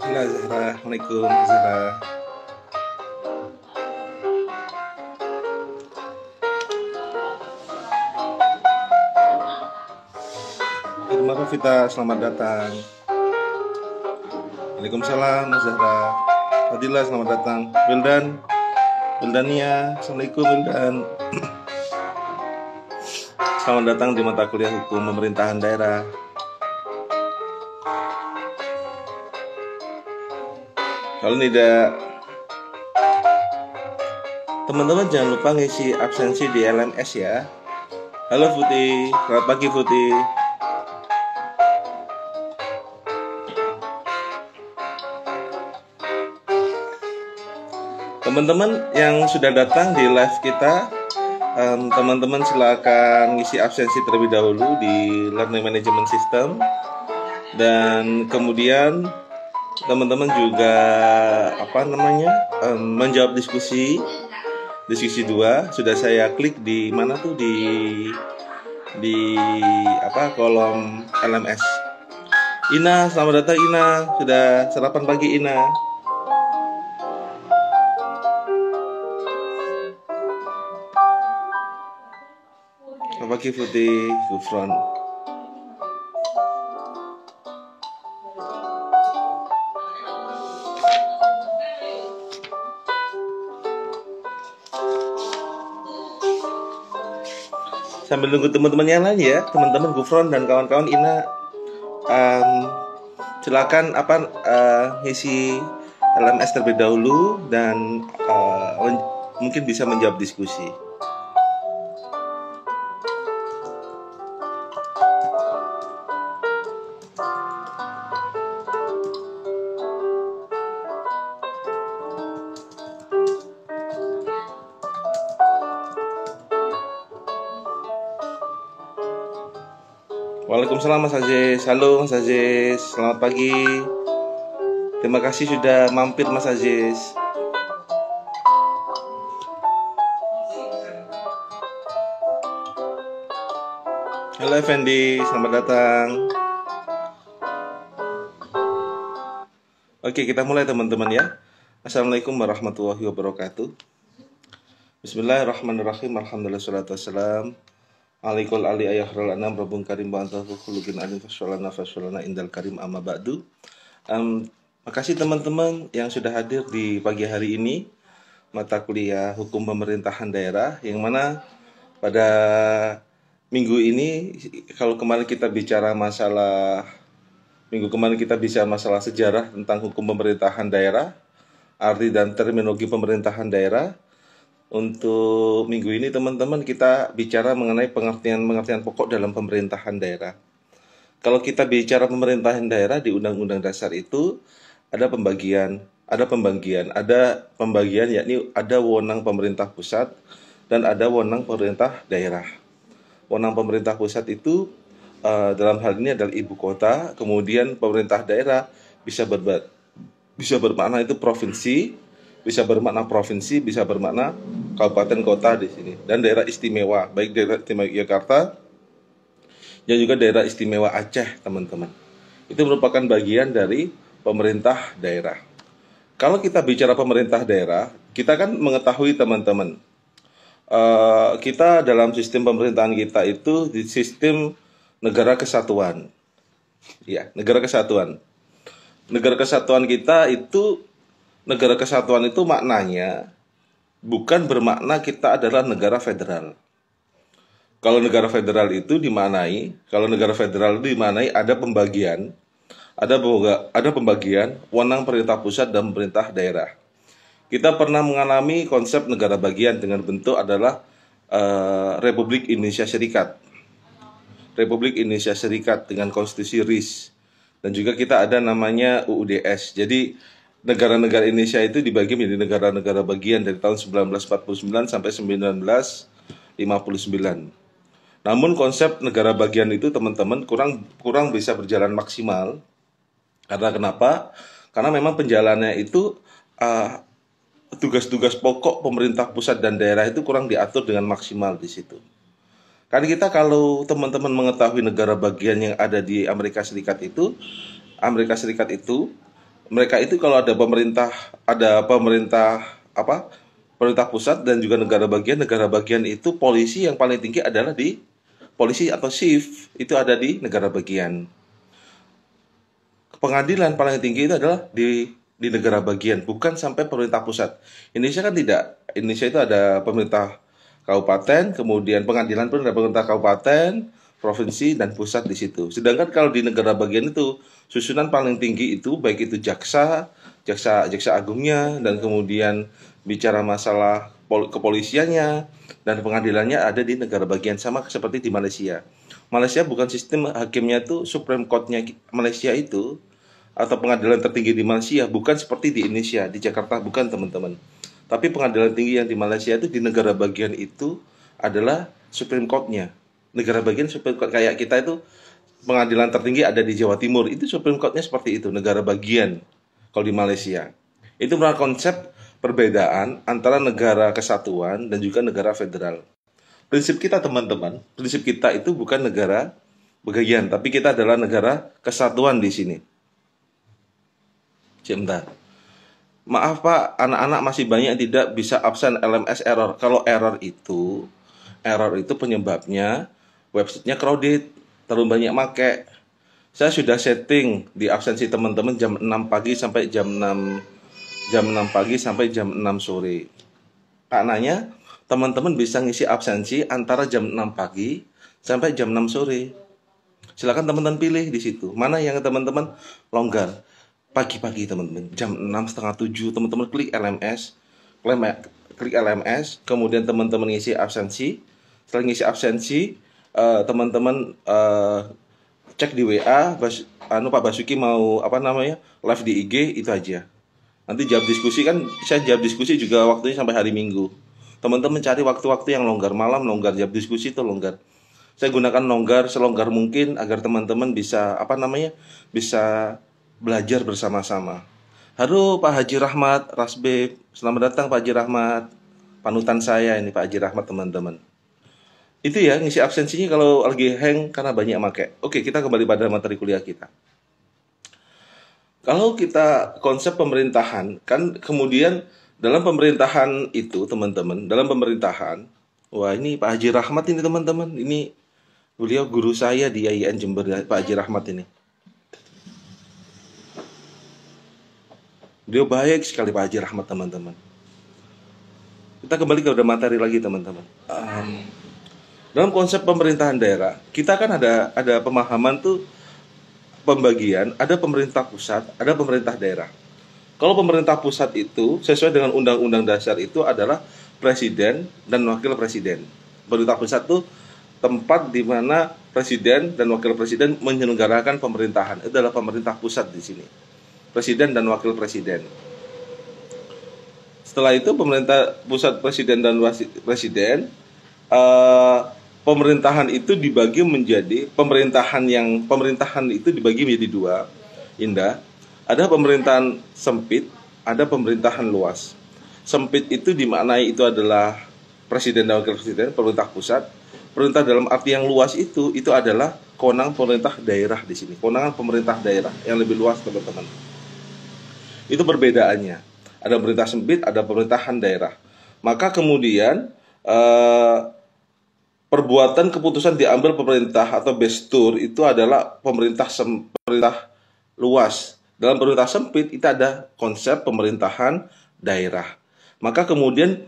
Halo Zahra, Assalamualaikum Zahra. Irma Rafita, selamat datang. Waalaikumsalam Zahra. Fadila, selamat datang. Wildania, Assalamualaikum Wildan. Selamat datang di mata kuliah hukum pemerintahan daerah. Kalau tidak, teman-teman jangan lupa ngisi absensi di LMS ya. Halo Futi, selamat pagi Futi. Teman-teman yang sudah datang di live kita, teman-teman silakan ngisi absensi terlebih dahulu di Learning Management System. Dan kemudian teman-teman juga menjawab diskusi 2 sudah saya klik di mana tuh di kolom LMS. Ina, selamat datang Ina. Sudah sarapan pagi Ina. Selamat pagi Putih Gufron. Sambil nunggu teman-teman yang lain ya, teman-teman Gufron dan kawan-kawan Ina, silakan ngisi LMS terlebih dahulu dan mungkin bisa menjawab diskusi. Waalaikumsalam Mas Aziz. Halo Mas Aziz, selamat pagi. Terima kasih sudah mampir Mas Aziz. Halo Effendi, selamat datang. Oke, kita mulai teman-teman ya. Assalamualaikum warahmatullahi wabarakatuh. Bismillahirrahmanirrahim. Alhamdulillah salatu wassalam Alikul ali ayahrul anam Rabbun karim ba'antahu khulukin alim fasyolana indal karim amma ba'du. Makasih teman-teman yang sudah hadir di pagi hari ini mata kuliah hukum pemerintahan daerah, yang mana pada minggu ini, kalau kemarin kita bicara masalah sejarah tentang hukum pemerintahan daerah, arti dan terminologi pemerintahan daerah. Untuk minggu ini teman-teman kita bicara mengenai pengertian pokok dalam pemerintahan daerah. Kalau kita bicara pemerintahan daerah di Undang-Undang Dasar itu ada pembagian yakni ada wewenang pemerintah pusat dan ada wewenang pemerintah daerah. Wewenang pemerintah pusat itu dalam hal ini adalah ibu kota, kemudian pemerintah daerah bisa bermakna itu provinsi, bisa bermakna kabupaten kota di sini, dan daerah istimewa, baik daerah istimewa Yogyakarta dan juga daerah istimewa Aceh, teman-teman. Itu merupakan bagian dari pemerintah daerah. Kalau kita bicara pemerintah daerah, kita kan mengetahui teman-teman, kita dalam sistem pemerintahan kita itu di sistem negara kesatuan. Ya, negara kesatuan. Negara kesatuan kita itu, negara kesatuan itu maknanya bukan bermakna kita adalah negara federal. Kalau negara federal itu dimaknai ada pembagian wewenang pemerintah pusat dan pemerintah daerah. Kita pernah mengalami konsep negara bagian dengan bentuk adalah Republik Indonesia Serikat. Republik Indonesia Serikat dengan konstitusi RIS. Dan juga kita ada namanya UUDS. Jadi negara-negara Indonesia itu dibagi menjadi negara-negara bagian dari tahun 1949 sampai 1959. Namun konsep negara bagian itu teman-teman kurang bisa berjalan maksimal. Karena kenapa? Karena memang penjalannya itu tugas-tugas pokok pemerintah pusat dan daerah itu kurang diatur dengan maksimal di situ. Karena kita, kalau teman-teman mengetahui negara bagian yang ada di Amerika Serikat itu Mereka itu kalau ada pemerintah apa? Pemerintah pusat dan juga negara bagian. Negara bagian itu polisi yang paling tinggi adalah di polisi atau chief itu ada di negara bagian. Pengadilan paling tinggi itu adalah di negara bagian, bukan sampai pemerintah pusat. Indonesia kan tidak. Indonesia itu ada pemerintah kabupaten, kemudian pengadilan pun ada pemerintah kabupaten, provinsi dan pusat di situ. Sedangkan kalau di negara bagian itu susunan paling tinggi itu baik itu jaksa agungnya dan kemudian bicara masalah kepolisiannya dan pengadilannya ada di negara bagian sama seperti di Malaysia. Malaysia bukan sistem hakimnya itu Supreme Court-nya Malaysia itu atau pengadilan tertinggi di Malaysia bukan seperti di Indonesia, di Jakarta bukan teman-teman. Tapi pengadilan tinggi yang di Malaysia itu di negara bagian itu adalah Supreme Court-nya. Negara bagian Supreme Court kayak kita itu pengadilan tertinggi ada di Jawa Timur, itu Supreme Court-nya seperti itu, negara bagian kalau di Malaysia. Itu merupakan konsep perbedaan antara negara kesatuan dan juga negara federal. Prinsip kita teman-teman, prinsip kita itu bukan negara bagian, tapi kita adalah negara kesatuan di sini. Sebentar. Maaf Pak, anak-anak masih banyak yang tidak bisa absen LMS error. Kalau error itu penyebabnya websitenya crowded, terlalu banyak make. Saya sudah setting di absensi teman-teman jam 6 pagi sampai jam 6 pagi sampai jam 6 sore. Karenanya teman-teman bisa ngisi absensi antara jam 6 pagi sampai jam 6 sore. Silakan teman-teman pilih di situ. Mana yang teman-teman longgar. Pagi-pagi teman-teman, jam 6, setengah 7, teman-teman klik LMS, kemudian teman-teman ngisi absensi. Setelah ngisi absensi, teman-teman cek di WA, Pak Basuki mau live di IG, itu aja. Nanti jawab diskusi kan, saya jawab diskusi juga waktunya sampai hari Minggu. Teman-teman cari waktu-waktu yang longgar, malam longgar, jawab diskusi itu longgar. Saya gunakan longgar selonggar mungkin agar teman-teman bisa bisa belajar bersama-sama. Halo Pak Haji Rahmat, Rasbib. Selamat datang Pak Haji Rahmat. Panutan saya ini Pak Haji Rahmat teman-teman. Itu ya, ngisi absensinya kalau lagi hang karena banyak make. Oke, kita kembali pada materi kuliah kita. Kalau kita konsep pemerintahan, kan kemudian dalam pemerintahan itu teman-teman, dalam pemerintahan, wah ini Pak Haji Rahmat ini teman-teman, ini beliau guru saya di IAIN Jember, Pak Haji Rahmat ini. Beliau baik sekali Pak Haji Rahmat teman-teman. Kita kembali ke materi lagi teman-teman. Dalam konsep pemerintahan daerah, kita kan ada pemahaman tuh pembagian, ada pemerintah pusat, ada pemerintah daerah. Kalau pemerintah pusat itu sesuai dengan Undang-Undang Dasar itu adalah presiden dan wakil presiden. Pemerintah pusat itu tempat di mana presiden dan wakil presiden menyelenggarakan pemerintahan. Itu adalah pemerintah pusat di sini. Presiden dan wakil presiden. Setelah itu pemerintah pusat, presiden dan wakil presiden, pemerintahan itu dibagi menjadi pemerintahan itu dibagi menjadi dua, Indah. Ada pemerintahan sempit, ada pemerintahan luas. Sempit itu dimaknai itu adalah presiden dan wakil presiden, pemerintah pusat. Pemerintah dalam arti yang luas itu adalah kewenangan pemerintah daerah di sini. Kewenangan pemerintah daerah yang lebih luas teman-teman. Itu perbedaannya. Ada pemerintah sempit, ada pemerintahan daerah. Maka kemudian perbuatan keputusan diambil pemerintah atau bestur itu adalah pemerintah luas. Dalam pemerintah sempit itu ada konsep pemerintahan daerah. Maka kemudian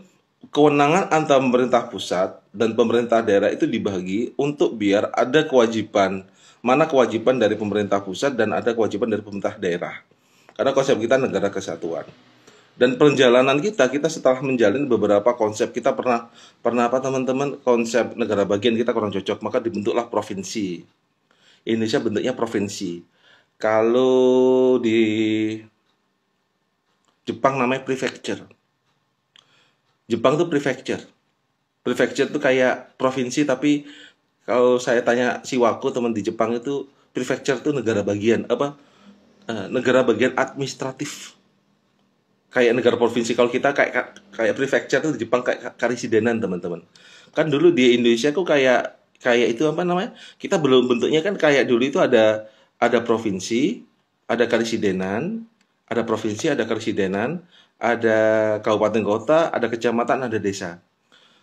kewenangan antara pemerintah pusat dan pemerintah daerah itu dibagi untuk biar ada kewajiban. Mana kewajiban dari pemerintah pusat dan ada kewajiban dari pemerintah daerah. Karena konsep kita negara kesatuan. Dan perjalanan kita setelah menjalin beberapa konsep, kita pernah apa teman-teman, konsep negara bagian kita kurang cocok, maka dibentuklah provinsi. Indonesia bentuknya provinsi. Kalau di Jepang namanya prefecture. Jepang tuh prefecture. Prefecture tuh kayak provinsi, tapi kalau saya tanya Siwaku teman di Jepang itu, prefecture tuh negara bagian negara bagian administratif. Kayak negara provinsi. Kalau kita kayak prefecture tuh di Jepang kayak karisidenan teman-teman. Kan dulu di Indonesia kok kayak itu kita belum bentuknya kan kayak dulu itu ada provinsi, ada karisidenan, Ada provinsi, ada karesidenan, ada kabupaten kota, ada kecamatan, ada desa.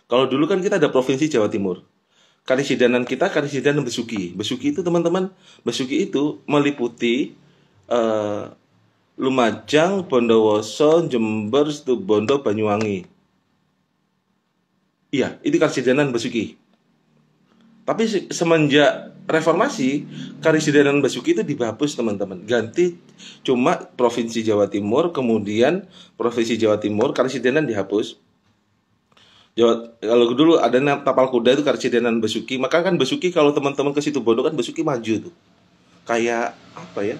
Kalau dulu kan kita ada provinsi Jawa Timur. Karesidenan kita karesidenan Besuki. Besuki itu teman-teman, Besuki itu meliputi eh, Lumajang, Bondowoso, Jember, Situbondo, Banyuwangi. Iya, itu karesidenan Besuki. Tapi semenjak reformasi, karesidenan Basuki itu dihapus teman-teman. Ganti cuma Provinsi Jawa Timur, kemudian Provinsi Jawa Timur, karesidenan dihapus. Kalau dulu ada tapal kuda itu karesidenan Basuki, maka kan Basuki kalau teman-teman ke Situbondo kan Basuki maju tuh. Kayak apa ya?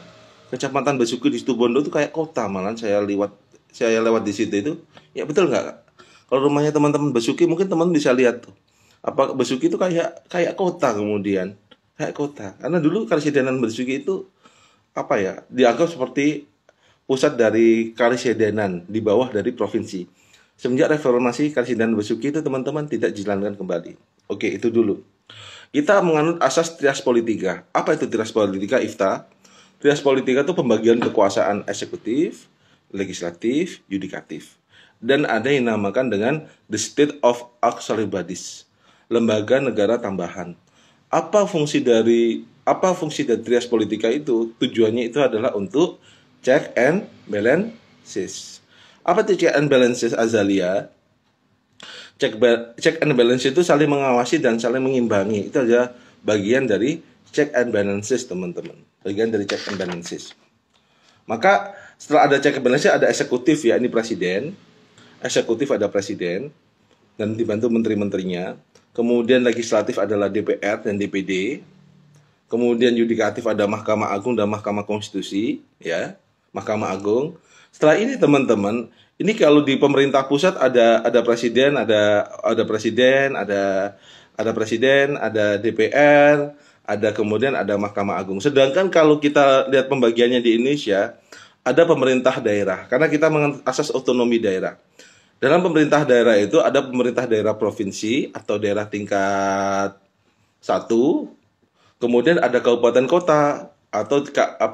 Kecamatan Basuki di Situbondo itu kayak kota, malah saya lewat di situ itu. Ya betul nggak? Kalau rumahnya teman-teman Basuki mungkin teman bisa lihat tuh. Apa Besuki itu kayak kota, kemudian kayak kota, karena dulu karesidenan Besuki itu apa ya, dianggap seperti pusat dari karesidenan di bawah dari provinsi. Semenjak reformasi, karesidenan Besuki itu teman-teman tidak dijalankan kembali. Oke, itu dulu. Kita menganut asas trias politika. Apa itu trias politika, Ifta? Trias politika itu pembagian kekuasaan eksekutif, legislatif, yudikatif, dan ada yang dinamakan dengan the state of auxiliary bodies, lembaga negara tambahan. Apa fungsi dari trias politika itu? Tujuannya itu adalah untuk check and balances. Apa itu check and balances, Azalia? Check and balance itu saling mengawasi dan saling mengimbangi. Itu adalah bagian dari check and balances, teman-teman. Bagian dari check and balances. Maka setelah ada check and balances ada eksekutif, ya ini presiden. Eksekutif ada presiden dan dibantu menteri-menterinya. Kemudian legislatif adalah DPR dan DPD. Kemudian yudikatif ada Mahkamah Agung dan Mahkamah Konstitusi, ya, Mahkamah Agung. Setelah ini teman-teman, ini kalau di pemerintah pusat ada presiden, ada presiden, ada presiden, ada DPR, kemudian ada Mahkamah Agung. Sedangkan kalau kita lihat pembagiannya di Indonesia, ada pemerintah daerah karena kita menganut asas otonomi daerah. Dalam pemerintah daerah itu ada pemerintah daerah provinsi atau daerah tingkat 1, kemudian ada kabupaten kota atau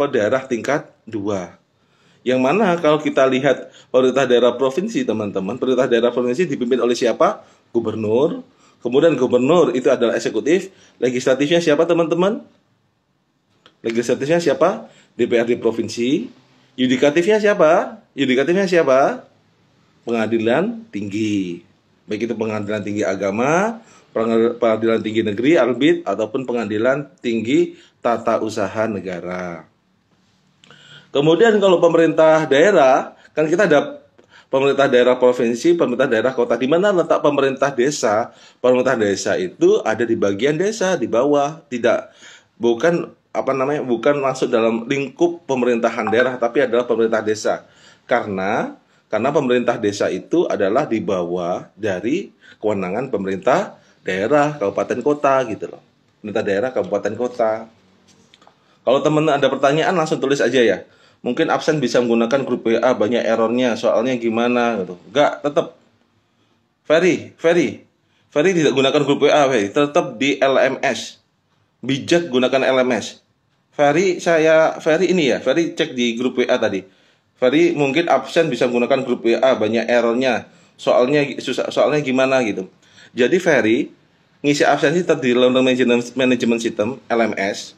daerah tingkat 2. Yang mana kalau kita lihat pemerintah daerah provinsi, teman-teman, pemerintah daerah provinsi dipimpin oleh siapa? Gubernur. Kemudian gubernur itu adalah eksekutif. Legislatifnya siapa, teman-teman? Legislatifnya siapa? DPRD provinsi. Yudikatifnya siapa? Yudikatifnya siapa? Pengadilan tinggi, baik itu pengadilan tinggi agama, pengadilan tinggi negeri, albit, ataupun pengadilan tinggi tata usaha negara. Kemudian kalau pemerintah daerah, kan kita ada pemerintah daerah provinsi, pemerintah daerah kota. Di mana letak pemerintah desa? Pemerintah desa itu ada di bagian desa, di bawah, bukan masuk dalam lingkup pemerintahan daerah, tapi adalah pemerintah desa. Karena pemerintah desa itu adalah di bawah dari kewenangan pemerintah daerah, kabupaten kota gitu loh. Pemerintah daerah, kabupaten kota. Kalau teman-teman ada pertanyaan langsung tulis aja ya. Mungkin absen bisa menggunakan grup WA, banyak errornya, soalnya gimana gitu. Enggak, tetap. Ferry tidak gunakan grup WA, tetap di LMS. Bijak gunakan LMS. Ferry cek di grup WA tadi. Ferry mungkin absen bisa menggunakan grup WA, banyak errornya, soalnya gimana gitu. Jadi Ferry ngisi absensi tetap di Learning Management System LMS.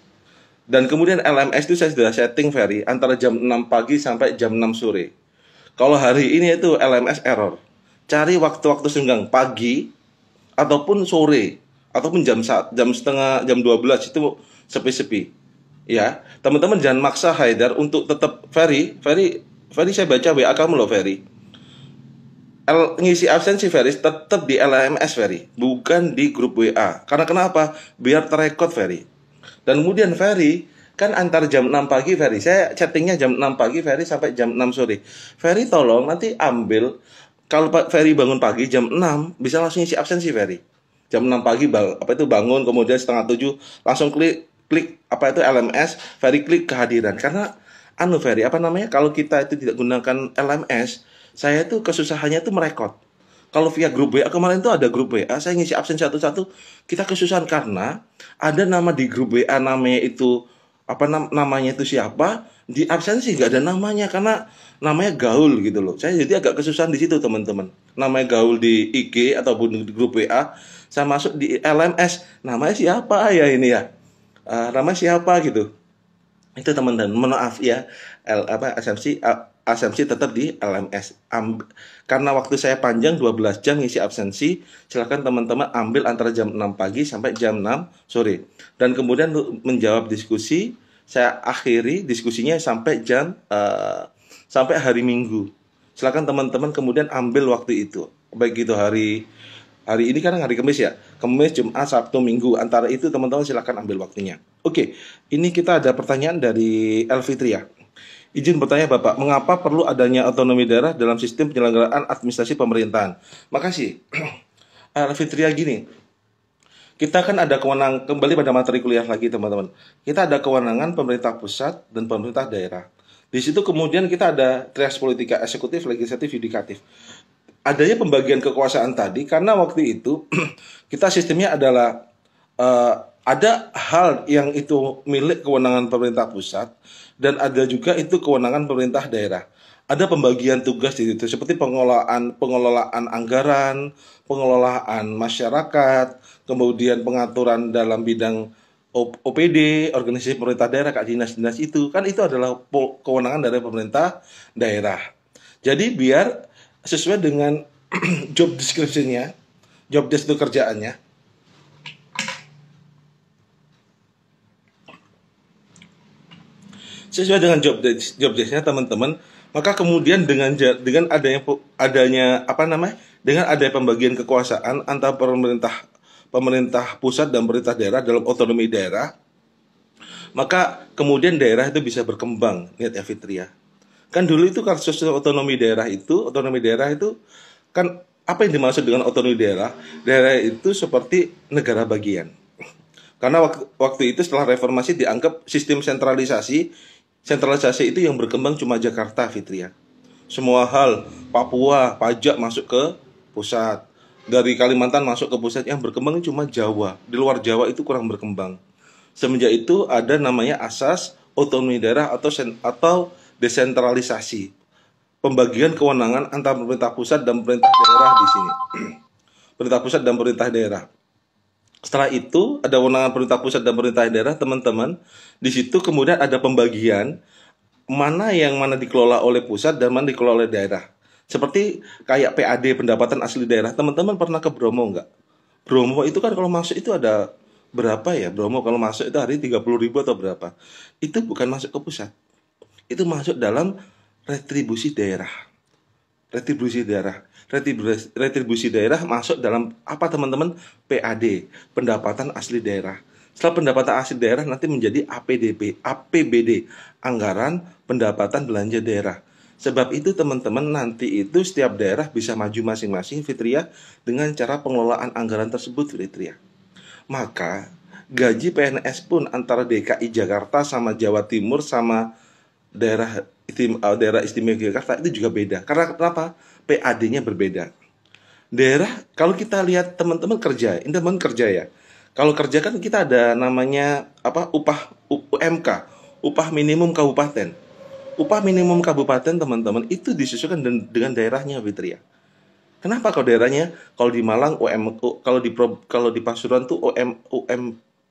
Dan kemudian LMS itu saya sudah setting Ferry antara jam 6 pagi sampai jam 6 sore. Kalau hari ini itu LMS error. Cari waktu-waktu senggang pagi ataupun sore ataupun jam 12 itu sepi-sepi. Ya, teman-teman jangan maksa Haidar untuk tetap Ferry, saya baca WA kamu loh Ferry. Ngisi absensi Ferry tetap di LMS Ferry, bukan di grup WA. Karena kenapa? Biar terekod Ferry. Dan kemudian Ferry kan antar jam 6 pagi Ferry. Saya chattingnya jam 6 pagi Ferry sampai jam 6 sore. Ferry tolong nanti ambil, kalau Ferry bangun pagi jam 6 bisa langsung ngisi absensi Ferry. Jam 6 pagi bangun, kemudian setengah 7 langsung klik LMS, Ferry klik kehadiran. Karena Ferry, kalau kita itu tidak gunakan LMS, saya itu kesusahannya itu merekod. Kalau via grup WA, kemarin itu ada grup WA, saya ngisi absen satu-satu, kita kesusahan karena ada nama di grup WA namanya itu namanya itu siapa, di absensi nggak ada namanya karena namanya gaul gitu loh. Saya jadi agak kesusahan di situ teman-teman. Namanya gaul di IG ataupun di grup WA, saya masuk di LMS, namanya siapa ya ini ya? Namanya siapa gitu. Itu teman-teman, maaf ya, absensi tetap di LMS. Karena waktu saya panjang 12 jam ngisi absensi, silakan teman-teman ambil antara jam 6 pagi sampai jam 6 sore. Dan kemudian menjawab diskusi, saya akhiri diskusinya sampai sampai hari Minggu. Silakan teman-teman kemudian ambil waktu itu. Baik itu hari ini kan hari Kamis ya. Kamis, Jumat, Sabtu, Minggu. Antara itu teman-teman silakan ambil waktunya. Oke, ini kita ada pertanyaan dari Elfitria. Izin bertanya Bapak, mengapa perlu adanya otonomi daerah dalam sistem penyelenggaraan administrasi pemerintahan? Makasih. Fitria gini, kita kan ada kewenangan, kembali pada materi kuliah lagi teman-teman. Kita ada kewenangan pemerintah pusat dan pemerintah daerah. Di situ kemudian kita ada trias politika, eksekutif, legislatif, yudikatif. Adanya pembagian kekuasaan tadi, karena waktu itu kita sistemnya adalah ada hal yang itu milik kewenangan pemerintah pusat, dan ada juga itu kewenangan pemerintah daerah. Ada pembagian tugas di situ seperti pengelolaan anggaran, pengelolaan masyarakat, kemudian pengaturan dalam bidang OPD, organisasi pemerintah daerah, dinas-dinas itu kan itu adalah kewenangan dari pemerintah daerah. Jadi biar sesuai dengan job description-nya, job desk itu kerjaannya. Sesuai dengan job desk-nya teman-teman, maka kemudian dengan adanya pembagian kekuasaan antara pemerintah pusat dan pemerintah daerah dalam otonomi daerah, maka kemudian daerah itu bisa berkembang. Lihat ya Fitria. Kan dulu itu kasus otonomi daerah itu kan apa yang dimaksud dengan otonomi daerah? Daerah itu seperti negara bagian. Karena waktu itu setelah reformasi dianggap sistem sentralisasi itu yang berkembang cuma Jakarta, Fitria. Semua hal, Papua, pajak masuk ke pusat. Dari Kalimantan masuk ke pusat, yang berkembang cuma Jawa. Di luar Jawa itu kurang berkembang. Semenjak itu ada namanya asas otonomi daerah atau desentralisasi. Pembagian kewenangan antara pemerintah pusat dan pemerintah daerah di sini. Pemerintah pusat dan pemerintah daerah. Setelah itu ada kewenangan pemerintah pusat dan pemerintah daerah, teman-teman. Di situ kemudian ada pembagian mana dikelola oleh pusat dan mana dikelola oleh daerah. Seperti kayak PAD, pendapatan asli daerah. Teman-teman pernah ke Bromo nggak? Bromo itu kan kalau masuk itu ada berapa ya? Bromo kalau masuk itu hari 30.000 atau berapa? Itu bukan masuk ke pusat. Itu masuk dalam retribusi daerah. Retribusi daerah masuk dalam apa teman-teman? PAD, pendapatan asli daerah. Setelah pendapatan asli daerah nanti menjadi APBD, anggaran pendapatan belanja daerah. Sebab itu teman-teman nanti itu setiap daerah bisa maju masing-masing Fitria dengan cara pengelolaan anggaran tersebut Fitria. Maka gaji PNS pun antara DKI Jakarta sama Jawa Timur sama daerah istimewa Jakarta itu juga beda. Karena kenapa? PAD-nya berbeda. Daerah, kalau kita lihat teman-teman kerja ya. Kalau kerja kan kita ada namanya upah UMK, upah minimum kabupaten. Upah minimum kabupaten teman-teman itu disesuaikan dengan daerahnya Fitria. Kenapa kalau daerahnya? Kalau di Malang kalau di Pasuruan tuh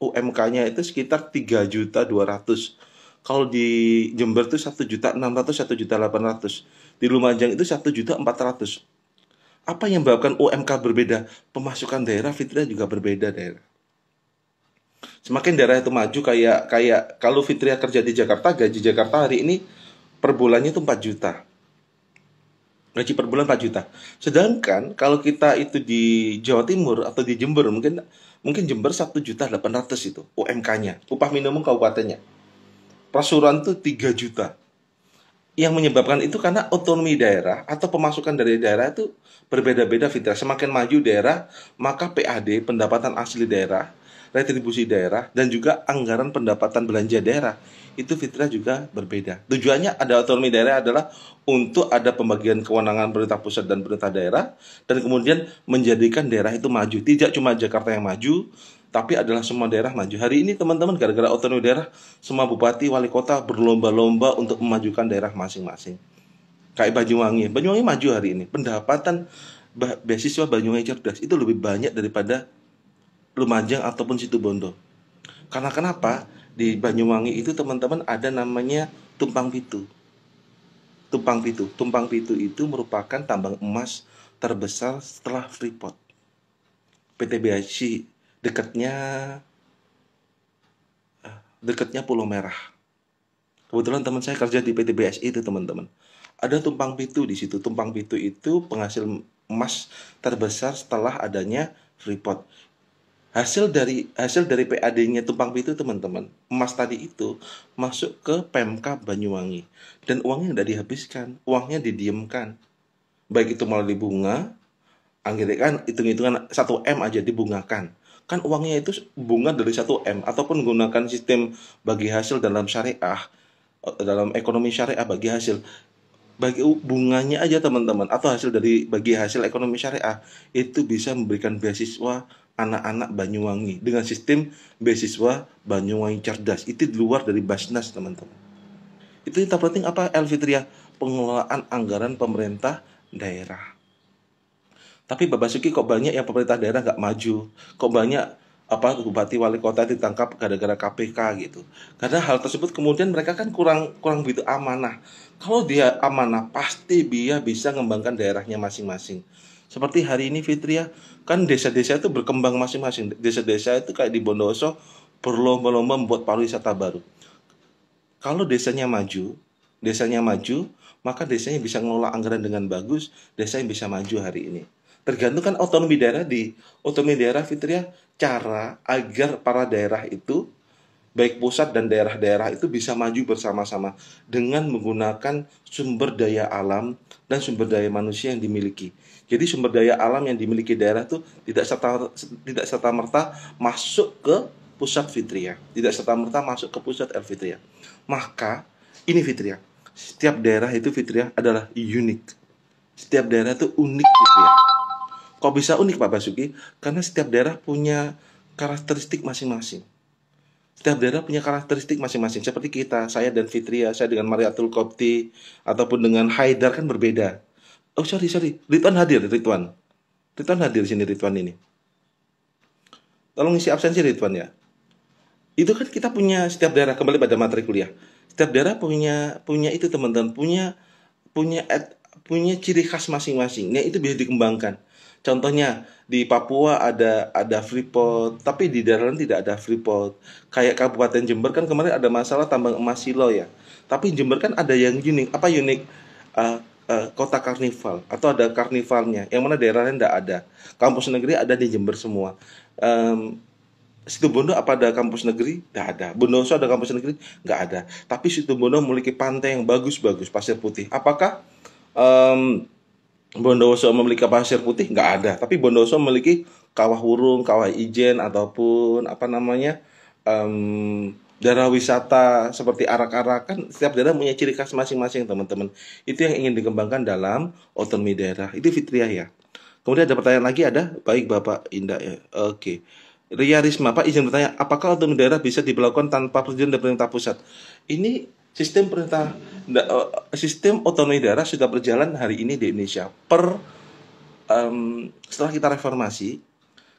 UMK-nya itu sekitar 3.200.000. Kalau di Jember tuh 1.600.000, 1.800.000. Di Lumajang itu 1.400.000. Apa yang menyebabkan UMK berbeda? Pemasukan daerah Fitria juga berbeda daerah. Semakin daerah itu maju kayak kalau Fitria kerja di Jakarta, gaji Jakarta hari ini per bulannya itu 4 juta. Gaji per bulan 4 juta. Sedangkan kalau kita itu di Jawa Timur atau di Jember mungkin Jember 1.800.000 itu UMK-nya, upah minimum kabupatennya. Pasuruan tuh 3 juta. Yang menyebabkan itu karena otonomi daerah atau pemasukan dari daerah itu berbeda-beda Fitria. Semakin maju daerah, maka PAD, pendapatan asli daerah, retribusi daerah, dan juga anggaran pendapatan belanja daerah, itu Fitria juga berbeda. Tujuannya ada otonomi daerah adalah untuk ada pembagian kewenangan pemerintah pusat dan pemerintah daerah, dan kemudian menjadikan daerah itu maju. Tidak cuma Jakarta yang maju, tapi adalah semua daerah maju. Hari ini teman-teman, gara-gara otonomi daerah, semua bupati, wali kota berlomba-lomba untuk memajukan daerah masing-masing. Kayak Banyuwangi, Banyuwangi maju hari ini. Pendapatan beasiswa Banyuwangi Cerdas itu lebih banyak daripada Lumajang ataupun Situbondo. Karena kenapa? Di Banyuwangi itu teman-teman ada namanya Tumpang Pitu. Tumpang Pitu itu merupakan tambang emas terbesar setelah Freeport. PT BHC dekatnya Pulau Merah. Kebetulan teman saya kerja di PT BSI itu teman-teman. Ada Tumpang Pitu di situ. Tumpang Pitu itu penghasil emas terbesar setelah adanya Freeport. Hasil dari PAD-nya Tumpang Pitu teman-teman, emas tadi itu masuk ke Pemkab Banyuwangi dan uangnya tidak dihabiskan, uangnya didiamkan. Baik itu melalui bunga, anggaran kan hitung-hitungan 1M aja dibungakan. Kan uangnya itu bunga dari 1M ataupun menggunakan sistem bagi hasil dalam syariah, dalam ekonomi syariah bagi hasil. Bagi bunganya aja teman-teman atau hasil dari bagi hasil ekonomi syariah itu bisa memberikan beasiswa anak-anak Banyuwangi dengan sistem beasiswa Banyuwangi Cerdas. Itu di luar dari Basnas teman-teman. Itu yang terpenting apa Elfitria? Pengelolaan anggaran pemerintah daerah. Tapi Bapak Suki kok banyak yang pemerintah daerah nggak maju, kok banyak bupati wali kota ditangkap gara-gara KPK gitu. Karena hal tersebut kemudian mereka kan kurang begitu amanah. Kalau dia amanah pasti dia bisa mengembangkan daerahnya masing-masing. Seperti hari ini Fitria, kan desa-desa itu berkembang masing-masing. Desa-desa itu kayak di Bondowoso berlomba-lomba membuat pariwisata baru. Kalau desanya maju, maka desanya bisa mengelola anggaran dengan bagus, desa yang bisa maju hari ini. Tergantung kan otonomi daerah Fitria, cara agar para daerah itu baik pusat dan daerah-daerah itu bisa maju bersama-sama dengan menggunakan sumber daya alam dan sumber daya manusia yang dimiliki. Jadi sumber daya alam yang dimiliki daerah itu tidak serta-merta masuk ke pusat Fitria, tidak serta-merta masuk ke pusat Elfitria. Maka ini Fitria, setiap daerah itu Fitria adalah unik. Setiap daerah itu unik Fitria. Kok bisa unik Pak Basuki? Karena setiap daerah punya karakteristik masing-masing. Setiap daerah punya karakteristik masing-masing. Seperti kita, saya dan Fitria, saya dengan Mariatul Kopti, ataupun dengan Haidar kan berbeda. Oh sorry, Ridwan hadir, Ridwan hadir di sini, Ridwan ini. Tolong isi absensi Ridwan ya. Itu kan kita punya setiap daerah, kembali pada materi kuliah. Setiap daerah punya itu teman-teman, punya ciri khas masing-masing. Nah, itu bisa dikembangkan. Contohnya di Papua ada Freeport, tapi di daerah lain tidak ada Freeport. Kayak Kabupaten Jember kan kemarin ada masalah tambang emas silo ya. Tapi Jember kan ada yang unik. Apa unik? Kota karnival atau ada karnivalnya. Yang mana daerah lain tidak ada. Kampus negeri ada di Jember semua. Situbondo apa ada kampus negeri? Tidak ada. Bondowoso ada kampus negeri? Nggak ada. Tapi Situbondo memiliki pantai yang bagus-bagus, pasir putih. Apakah Bondowoso memiliki pasir putih? Nggak ada. Tapi Bondowoso memiliki kawah Wurung, kawah Ijen, ataupun daerah wisata seperti arak-arakan. Setiap daerah punya ciri khas masing-masing teman-teman. Itu yang ingin dikembangkan dalam otonomi daerah. Itu Fitriah ya. Kemudian ada pertanyaan lagi ada? Baik Bapak Indah ya. Oke. Ria Risma, Pak izin bertanya, apakah otonomi daerah bisa diberlakukan tanpa persetujuan dari pemerintah pusat? Ini sistem otonomi daerah sudah berjalan hari ini di Indonesia. Setelah kita reformasi,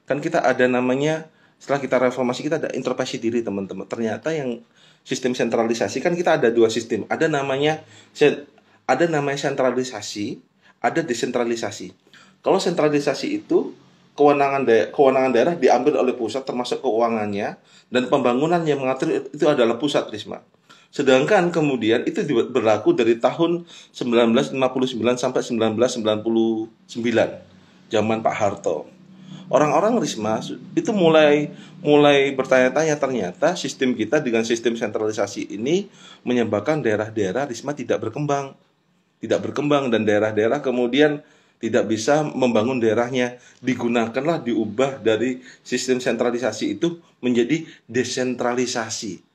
kan kita ada namanya, setelah kita reformasi kita ada introspeksi diri teman-teman. Ternyata yang sistem sentralisasi kan kita ada dua sistem. Ada namanya sentralisasi, ada desentralisasi. Kalau sentralisasi itu kewenangan daerah diambil oleh pusat termasuk keuangannya dan pembangunan yang mengatur itu adalah pusat, Risma. Sedangkan kemudian itu berlaku dari tahun 1959 sampai 1999 zaman Pak Harto. Orang-orang Risma itu mulai bertanya-tanya, ternyata sistem kita dengan sistem sentralisasi ini menyebabkan daerah-daerah Risma tidak berkembang dan daerah-daerah kemudian tidak bisa membangun daerahnya. Diubah dari sistem sentralisasi itu menjadi desentralisasi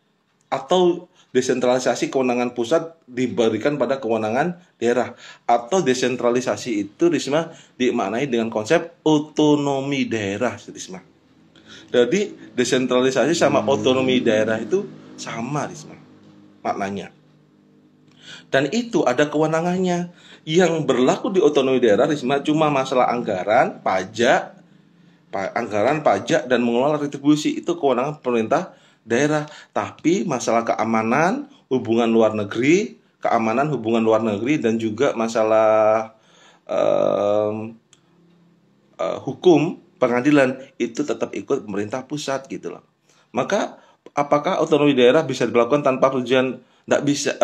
atau desentralisasi kewenangan pusat diberikan pada kewenangan daerah, atau desentralisasi itu Risma dimaknai dengan konsep otonomi daerah, Risma. Jadi desentralisasi sama otonomi daerah itu sama, Risma, maknanya. Dan itu ada kewenangannya. Yang berlaku di otonomi daerah, Risma, cuma masalah anggaran, pajak dan mengelola retribusi. Itu kewenangan pemerintah daerah. Tapi masalah keamanan, keamanan hubungan luar negeri dan juga masalah hukum pengadilan itu tetap ikut pemerintah pusat gitu loh. Maka apakah otonomi daerah bisa dilakukan tanpa persetujuan? Nggak bisa.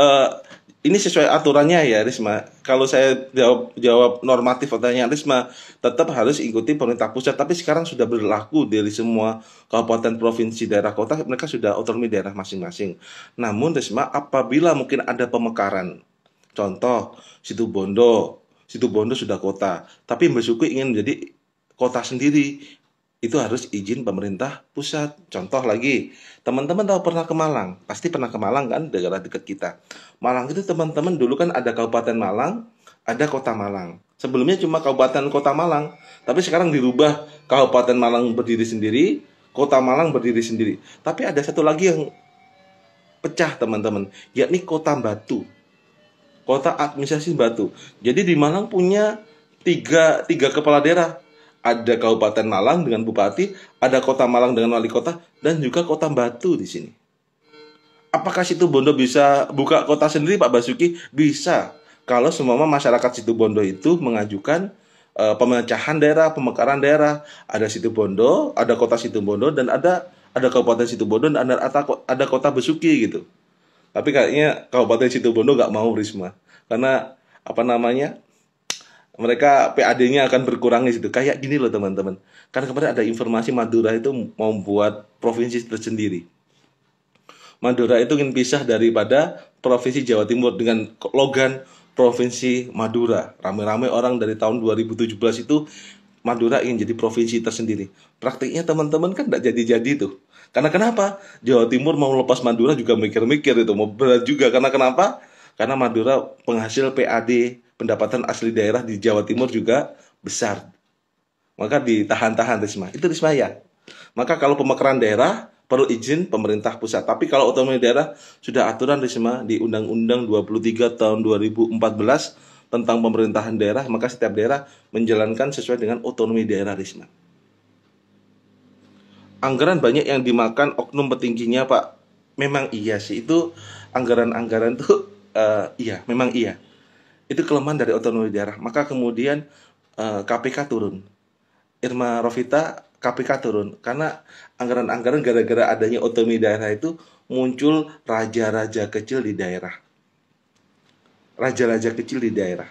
Ini sesuai aturannya ya, Risma. Kalau saya jawab normatif pertanyaan Risma, tetap harus ikuti pemerintah pusat. Tapi sekarang sudah berlaku dari semua kabupaten, provinsi, daerah, kota, mereka sudah otonomi daerah masing-masing. Namun Risma, apabila mungkin ada pemekaran, contoh Situ Bondo sudah kota, tapi Mbak Suki ingin menjadi kota sendiri, itu harus izin pemerintah pusat. Contoh lagi, teman-teman tahu pernah ke Malang? Pasti pernah ke Malang kan, daerah dekat kita. Malang itu teman-teman dulu kan ada Kabupaten Malang, ada Kota Malang. Sebelumnya cuma Kabupaten Kota Malang, tapi sekarang dirubah Kabupaten Malang berdiri sendiri, Kota Malang berdiri sendiri. Tapi ada satu lagi yang pecah teman-teman, yakni Kota Batu. Kota administrasi Batu. Jadi di Malang punya tiga kepala daerah. Ada Kabupaten Malang dengan bupati, ada Kota Malang dengan wali kota, dan juga Kota Batu di sini. Apakah Situbondo bisa buka kota sendiri, Pak Basuki? Bisa. Kalau semua masyarakat Situbondo itu mengajukan pemecahan daerah, pemekaran daerah. Ada Situbondo, ada Kota Situbondo, dan ada Kabupaten Situbondo, dan ada Kota Basuki gitu. Tapi kayaknya Kabupaten Situbondo nggak mau, Risma. Karena mereka PAD-nya akan berkurang di situ. Kayak gini loh teman-teman. Karena kemarin ada informasi Madura itu mau buat provinsi tersendiri. Madura itu ingin pisah daripada provinsi Jawa Timur dengan logan provinsi Madura. Ramai-ramai orang dari tahun 2017 itu Madura ingin jadi provinsi tersendiri. Praktiknya teman-teman kan tidak jadi-jadi tuh. Karena kenapa? Jawa Timur mau lepas Madura juga mikir-mikir itu. Mau berat juga. Karena kenapa? Karena Madura penghasil PAD, pendapatan asli daerah di Jawa Timur juga besar. Maka ditahan-tahan, Risma. Itu Risma ya. Maka kalau pemekaran daerah perlu izin pemerintah pusat. Tapi kalau otonomi daerah sudah aturan, Risma, di Undang-Undang 23 tahun 2014 tentang pemerintahan daerah, maka setiap daerah menjalankan sesuai dengan otonomi daerah, Risma. Anggaran banyak yang dimakan oknum petingginya, Pak. Memang iya sih, itu anggaran-anggaran tuh iya, memang iya. Itu kelemahan dari otonomi daerah. Maka kemudian KPK turun. Irma Rofita, KPK turun. Karena anggaran-anggaran gara-gara adanya otonomi daerah itu muncul raja-raja kecil di daerah. Raja-raja kecil di daerah.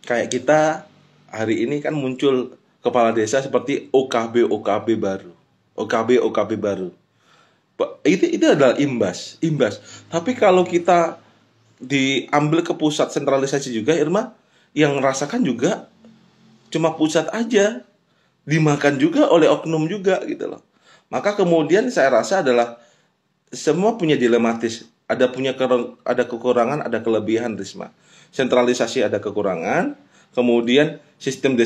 Kayak kita hari ini kan muncul kepala desa seperti OKB baru. OKB baru. Itu adalah imbas. Tapi kalau kita diambil ke pusat sentralisasi juga, Irma, yang rasakan juga cuma pusat aja, dimakan juga oleh oknum juga gitu loh. Maka kemudian saya rasa adalah semua punya dilematis, ada kekurangan, ada kelebihan, Risma. Sentralisasi ada kekurangan, kemudian sistem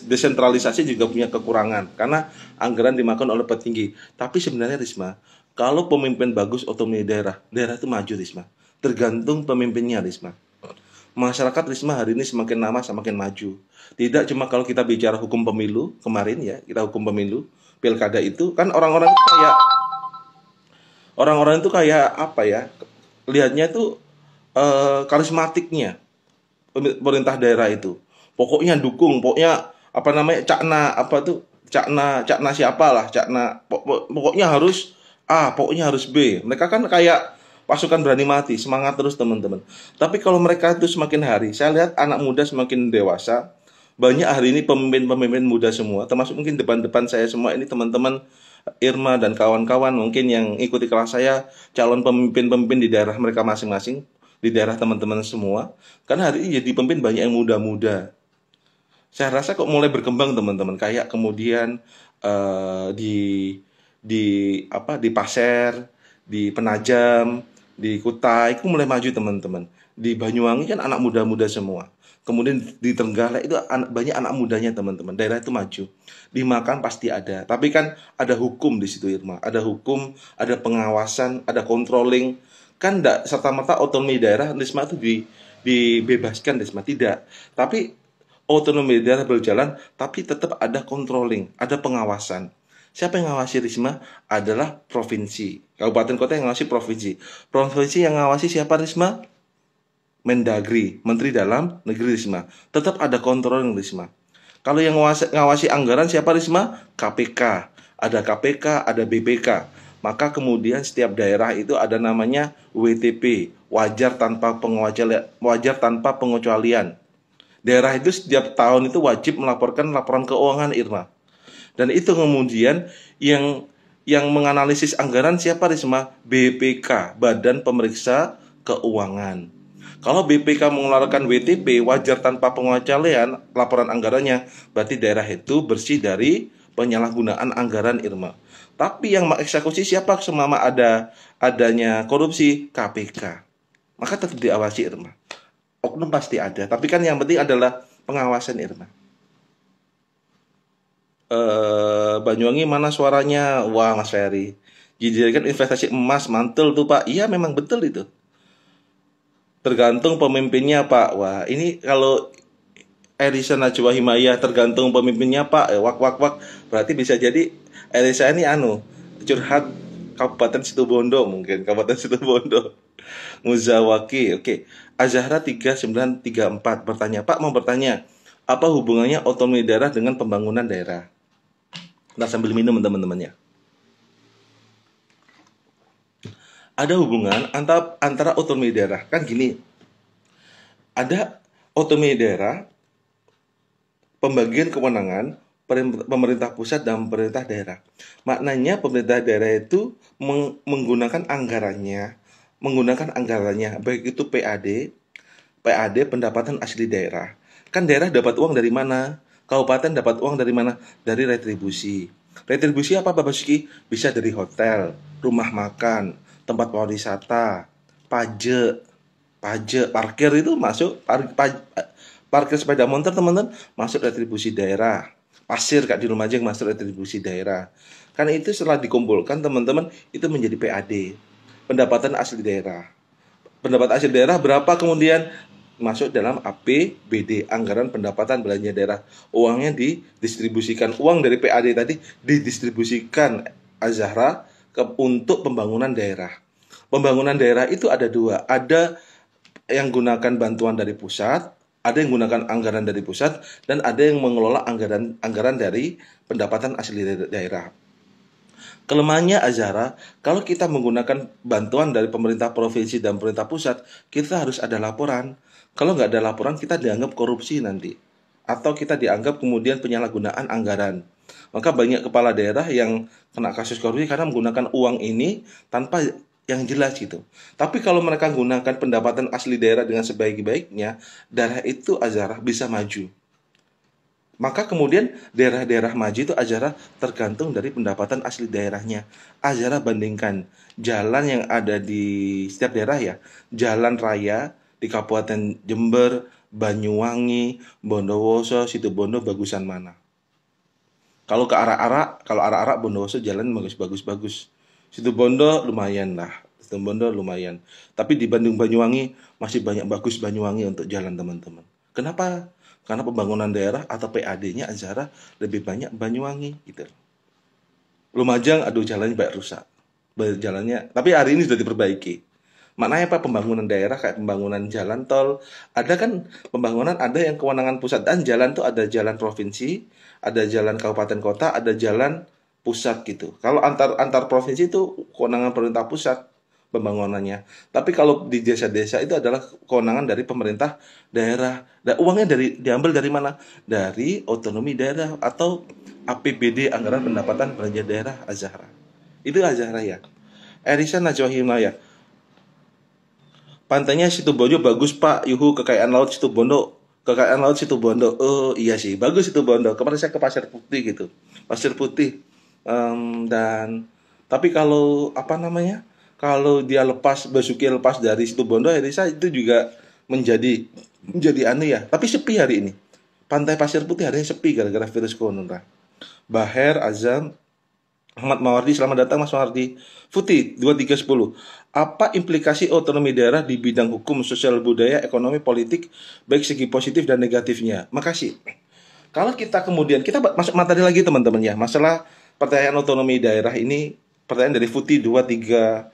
desentralisasi juga punya kekurangan karena anggaran dimakan oleh petinggi. Tapi sebenarnya, Risma, kalau pemimpin bagus otonomi daerah itu maju, Risma. Tergantung pemimpinnya, Risma. Masyarakat, Risma, hari ini semakin lama semakin maju. Tidak cuma kalau kita bicara hukum pemilu kemarin ya, kita hukum pemilu pilkada itu kan orang-orang itu kayak apa ya? Lihatnya itu karismatiknya pemerintah daerah itu. Pokoknya dukung, pokoknya cakna siapalah, pokoknya harus A, pokoknya harus B. Mereka kan kayak pasukan berani mati, semangat terus teman-teman. Tapi kalau mereka itu semakin hari, saya lihat anak muda semakin dewasa. Banyak hari ini pemimpin muda semua, termasuk mungkin depan-depan saya semua ini teman-teman Irma dan kawan-kawan mungkin yang ikuti kelas saya, calon pemimpin di daerah mereka masing-masing, di daerah teman-teman semua. Karena hari ini jadi pemimpin banyak yang muda-muda. Saya rasa kok mulai berkembang teman-teman, kayak kemudian di Pasir, di Penajam, di Kutai, itu mulai maju teman-teman. Di Banyuwangi kan anak muda-muda semua. Kemudian di Trenggalek itu banyak anak mudanya teman-teman. Daerah itu maju. Dimakan pasti ada. Tapi kan ada hukum di situ Irma. Ada hukum, ada pengawasan, ada controlling. Kan enggak serta-merta otonomi daerah Risma itu dibebaskan Risma. Tidak. Tapi otonomi daerah berjalan, tapi tetap ada controlling, ada pengawasan. Siapa yang ngawasi Risma? Adalah provinsi. Kabupaten kota yang ngawasi provinsi. Provinsi yang ngawasi siapa Risma? Mendagri, Menteri Dalam Negeri Risma. Tetap ada kontrol Risma. Kalau yang ngawasi anggaran siapa Risma? KPK. Ada KPK, ada BPK. Maka kemudian setiap daerah itu ada namanya WTP, wajar tanpa pengecualian. Daerah itu setiap tahun itu wajib melaporkan laporan keuangan Irma. Dan itu kemudian yang menganalisis anggaran siapa Risma? BPK, Badan Pemeriksa Keuangan. Kalau BPK mengeluarkan WTP, wajar tanpa pengecualian laporan anggarannya, berarti daerah itu bersih dari penyalahgunaan anggaran Irma. Tapi yang mengeksekusi siapa semama adanya korupsi? KPK. Maka tetap diawasi Irma. Oknum pasti ada, tapi kan yang penting adalah pengawasan Irma. Banyuwangi mana suaranya? Wah Mas Ferry, dijadikan investasi emas, mantul tuh Pak. Iya memang betul itu. Tergantung pemimpinnya Pak. Wah ini kalau Elisa Najwa Himayah tergantung pemimpinnya Pak. Wak. Berarti bisa jadi Elisa ini curhat Kabupaten Situbondo mungkin. Kabupaten Situbondo. Muzawaki. Oke. Azahra 3934 bertanya. Pak mau bertanya. Apa hubungannya otonomi daerah dengan pembangunan daerah? Nah sambil minum teman-temannya. Ada hubungan antara otonomi daerah. Kan gini, ada otonomi daerah, pembagian kewenangan pemerintah pusat dan pemerintah daerah. Maknanya pemerintah daerah itu menggunakan anggarannya, baik itu PAD pendapatan asli daerah. Kan daerah dapat uang dari mana? Kabupaten dapat uang dari mana? Dari retribusi. Retribusi apa Bapak Suki? Bisa dari hotel, rumah makan, tempat wisata, pajak, parkir itu masuk, parkir sepeda motor teman-teman masuk retribusi daerah. Pasir Kak di Lumajang masuk retribusi daerah. Karena itu setelah dikumpulkan teman-teman itu menjadi PAD, pendapatan asli daerah. Pendapatan asli daerah berapa kemudian masuk dalam APBD, anggaran pendapatan belanja daerah. Uangnya didistribusikan, uang dari PAD tadi didistribusikan Azahra untuk pembangunan daerah. Pembangunan daerah itu ada dua, ada yang gunakan bantuan dari pusat, ada yang gunakan anggaran dari pusat, dan ada yang mengelola anggaran dari pendapatan asli daerah. Kelemahannya Azahra, kalau kita menggunakan bantuan dari pemerintah provinsi dan pemerintah pusat, kita harus ada laporan. Kalau nggak ada laporan, kita dianggap korupsi nanti. Atau kita dianggap kemudian penyalahgunaan anggaran. Maka banyak kepala daerah yang kena kasus korupsi karena menggunakan uang ini tanpa yang jelas gitu. Tapi kalau mereka gunakan pendapatan asli daerah dengan sebaik-baiknya, daerah itu Azahra bisa maju. Maka kemudian daerah-daerah maju itu Azahra tergantung dari pendapatan asli daerahnya. Azahra bandingkan jalan yang ada di setiap daerah ya, jalan raya di Kabupaten Jember, Banyuwangi, Bondowoso, Situbondo bagusan mana? Kalau ke arah-arah Bondowoso jalan bagus. Situbondo lumayan lah. Situbondo lumayan. Tapi dibanding Banyuwangi masih banyak bagus Banyuwangi untuk jalan teman-teman. Kenapa? Karena pembangunan daerah atau PAD-nya Azahra lebih banyak Banyuwangi gitu. Lumajang aduh jalannya banyak rusak. Jalannya, tapi hari ini sudah diperbaiki. Maknanya apa? Pembangunan daerah kayak pembangunan jalan tol. Ada kan pembangunan ada yang kewenangan pusat, dan jalan tuh ada jalan provinsi, ada jalan kabupaten kota, ada jalan pusat gitu. Kalau antar provinsi itu kewenangan pemerintah pusat pembangunannya. Tapi kalau di desa-desa itu adalah kewenangan dari pemerintah daerah. Dan uangnya diambil dari mana? Dari otonomi daerah atau APBD, anggaran pendapatan belanja daerah Azahra. Itu Azahra ya. Elisa Najwa Himayah. Pantainya Situbondo bagus Pak, yuhu kekayaan laut Situbondo. Oh iya sih, bagus Situbondo. Kemarin saya ke Pasir Putih gitu. Pasir Putih. Dan tapi kalau kalau dia Basuki lepas dari Situbondo, Elisa itu juga menjadi Jadi aneh ya, tapi sepi hari ini. Pantai Pasir Putih hari ini sepi gara-gara virus corona. Baher, Azam, Ahmad Mawardi, selamat datang Mas Mawardi. Futi 2310. Apa implikasi otonomi daerah di bidang hukum, sosial, budaya, ekonomi, politik, baik segi positif dan negatifnya? Makasih. Kalau kita kemudian kita masuk materi lagi teman-teman ya, masalah pertanyaan otonomi daerah ini, pertanyaan dari Futi 2310.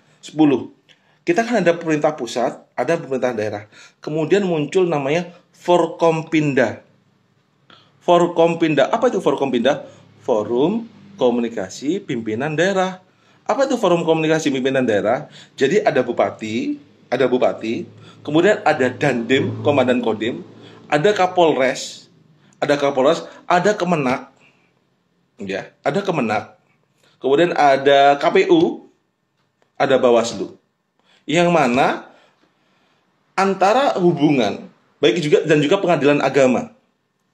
Kita kan ada pemerintah pusat, ada pemerintah daerah. Kemudian muncul namanya Forkompinda. Forkompinda, apa itu Forkompinda? Forum Komunikasi Pimpinan Daerah. Apa itu Forum Komunikasi Pimpinan Daerah? Jadi ada bupati, kemudian ada Dandim, Komandan Kodim, ada Kapolres, ada Kemenak, ya, ada Kemenak. Kemudian ada KPU, ada Bawaslu. Yang mana antara hubungan baik juga dan juga pengadilan agama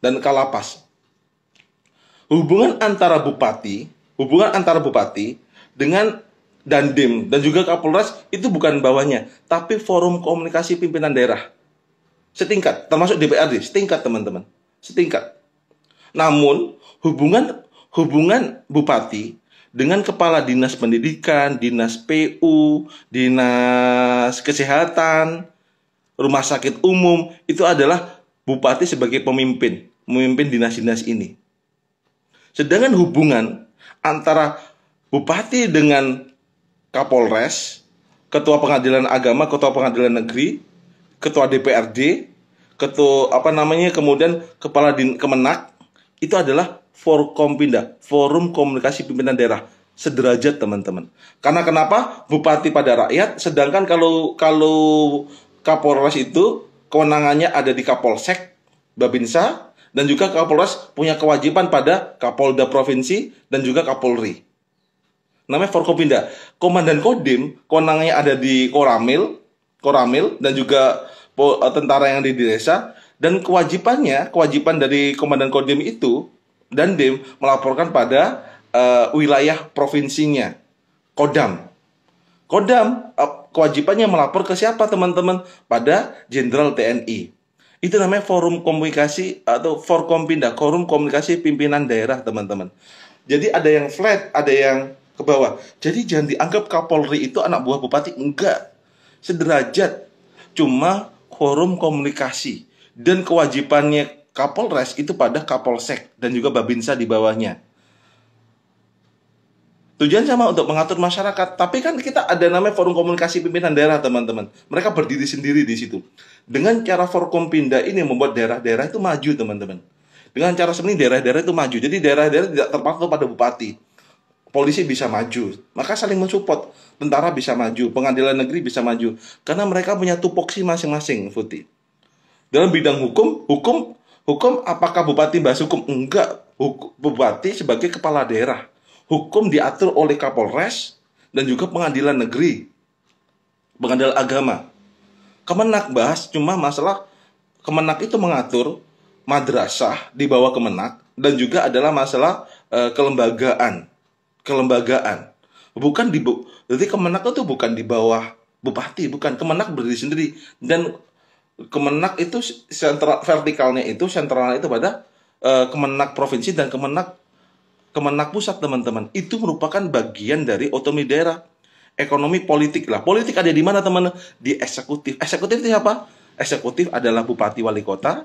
dan Kalapas. Hubungan antara bupati dengan Dandim dan juga Kapolres itu bukan bawahnya, tapi Forum Komunikasi Pimpinan Daerah. Setingkat, termasuk DPRD, setingkat teman-teman. Setingkat. Namun, hubungan bupati dengan kepala dinas pendidikan, dinas PU, dinas kesehatan, rumah sakit umum, itu adalah bupati sebagai memimpin dinas-dinas ini. Sedangkan hubungan antara bupati dengan Kapolres, ketua pengadilan agama, ketua pengadilan negeri, ketua DPRD, kemudian kepala Kemenak, itu adalah Forkompinda, Forum Komunikasi Pimpinan Daerah, sederajat teman-teman. Karena kenapa? Bupati pada rakyat, sedangkan kalau Kapolres itu kewenangannya ada di Kapolsek, Babinsa, dan juga Kapolres punya kewajiban pada Kapolda Provinsi dan juga Kapolri. Namanya Forkompinda. Komandan Kodim, kewenangannya ada di Koramil dan juga tentara yang di desa, dan kewajiban dari Komandan Kodim itu, Dandim melaporkan pada wilayah provinsinya, Kodam, kewajibannya melapor ke siapa teman-teman? Pada Jenderal TNI. Itu namanya Forum Komunikasi atau Forkompinda, Forum Komunikasi Pimpinan Daerah teman-teman. Jadi ada yang flat, ada yang ke bawah. Jadi jangan dianggap Kapolri itu anak buah bupati, enggak. Sederajat. Cuma forum komunikasi dan kewajibannya Kapolres itu pada Kapolsek dan juga Babinsa di bawahnya. Tujuan sama untuk mengatur masyarakat, tapi kan kita ada namanya Forum Komunikasi Pimpinan Daerah teman-teman. Mereka berdiri sendiri di situ. Dengan cara Forkompinda ini membuat daerah-daerah itu maju teman-teman. Dengan cara seperti ini daerah-daerah itu maju. Jadi daerah-daerah tidak terpaku pada bupati. Polisi bisa maju, maka saling mensupport. Tentara bisa maju, pengadilan negeri bisa maju, karena mereka punya tupoksi masing-masing, Futi. Dalam bidang hukum apakah bupati bahas hukum? Enggak, bupati sebagai kepala daerah. Hukum diatur oleh Kapolres dan juga pengadilan negeri, pengadilan agama. Kemenak bahas cuma masalah Kemenak itu mengatur madrasah di bawah Kemenak dan juga adalah masalah kelembagaan. Bukan jadi Kemenak itu bukan di bawah bupati, bukan. Kemenak berdiri sendiri dan Kemenak itu sentralnya itu pada Kemenak provinsi dan Kemenak pusat teman-teman. Itu merupakan bagian dari otonomi daerah. Ekonomi politik lah. Politik ada di mana teman? Di eksekutif. Eksekutif itu apa? Eksekutif adalah bupati wali kota.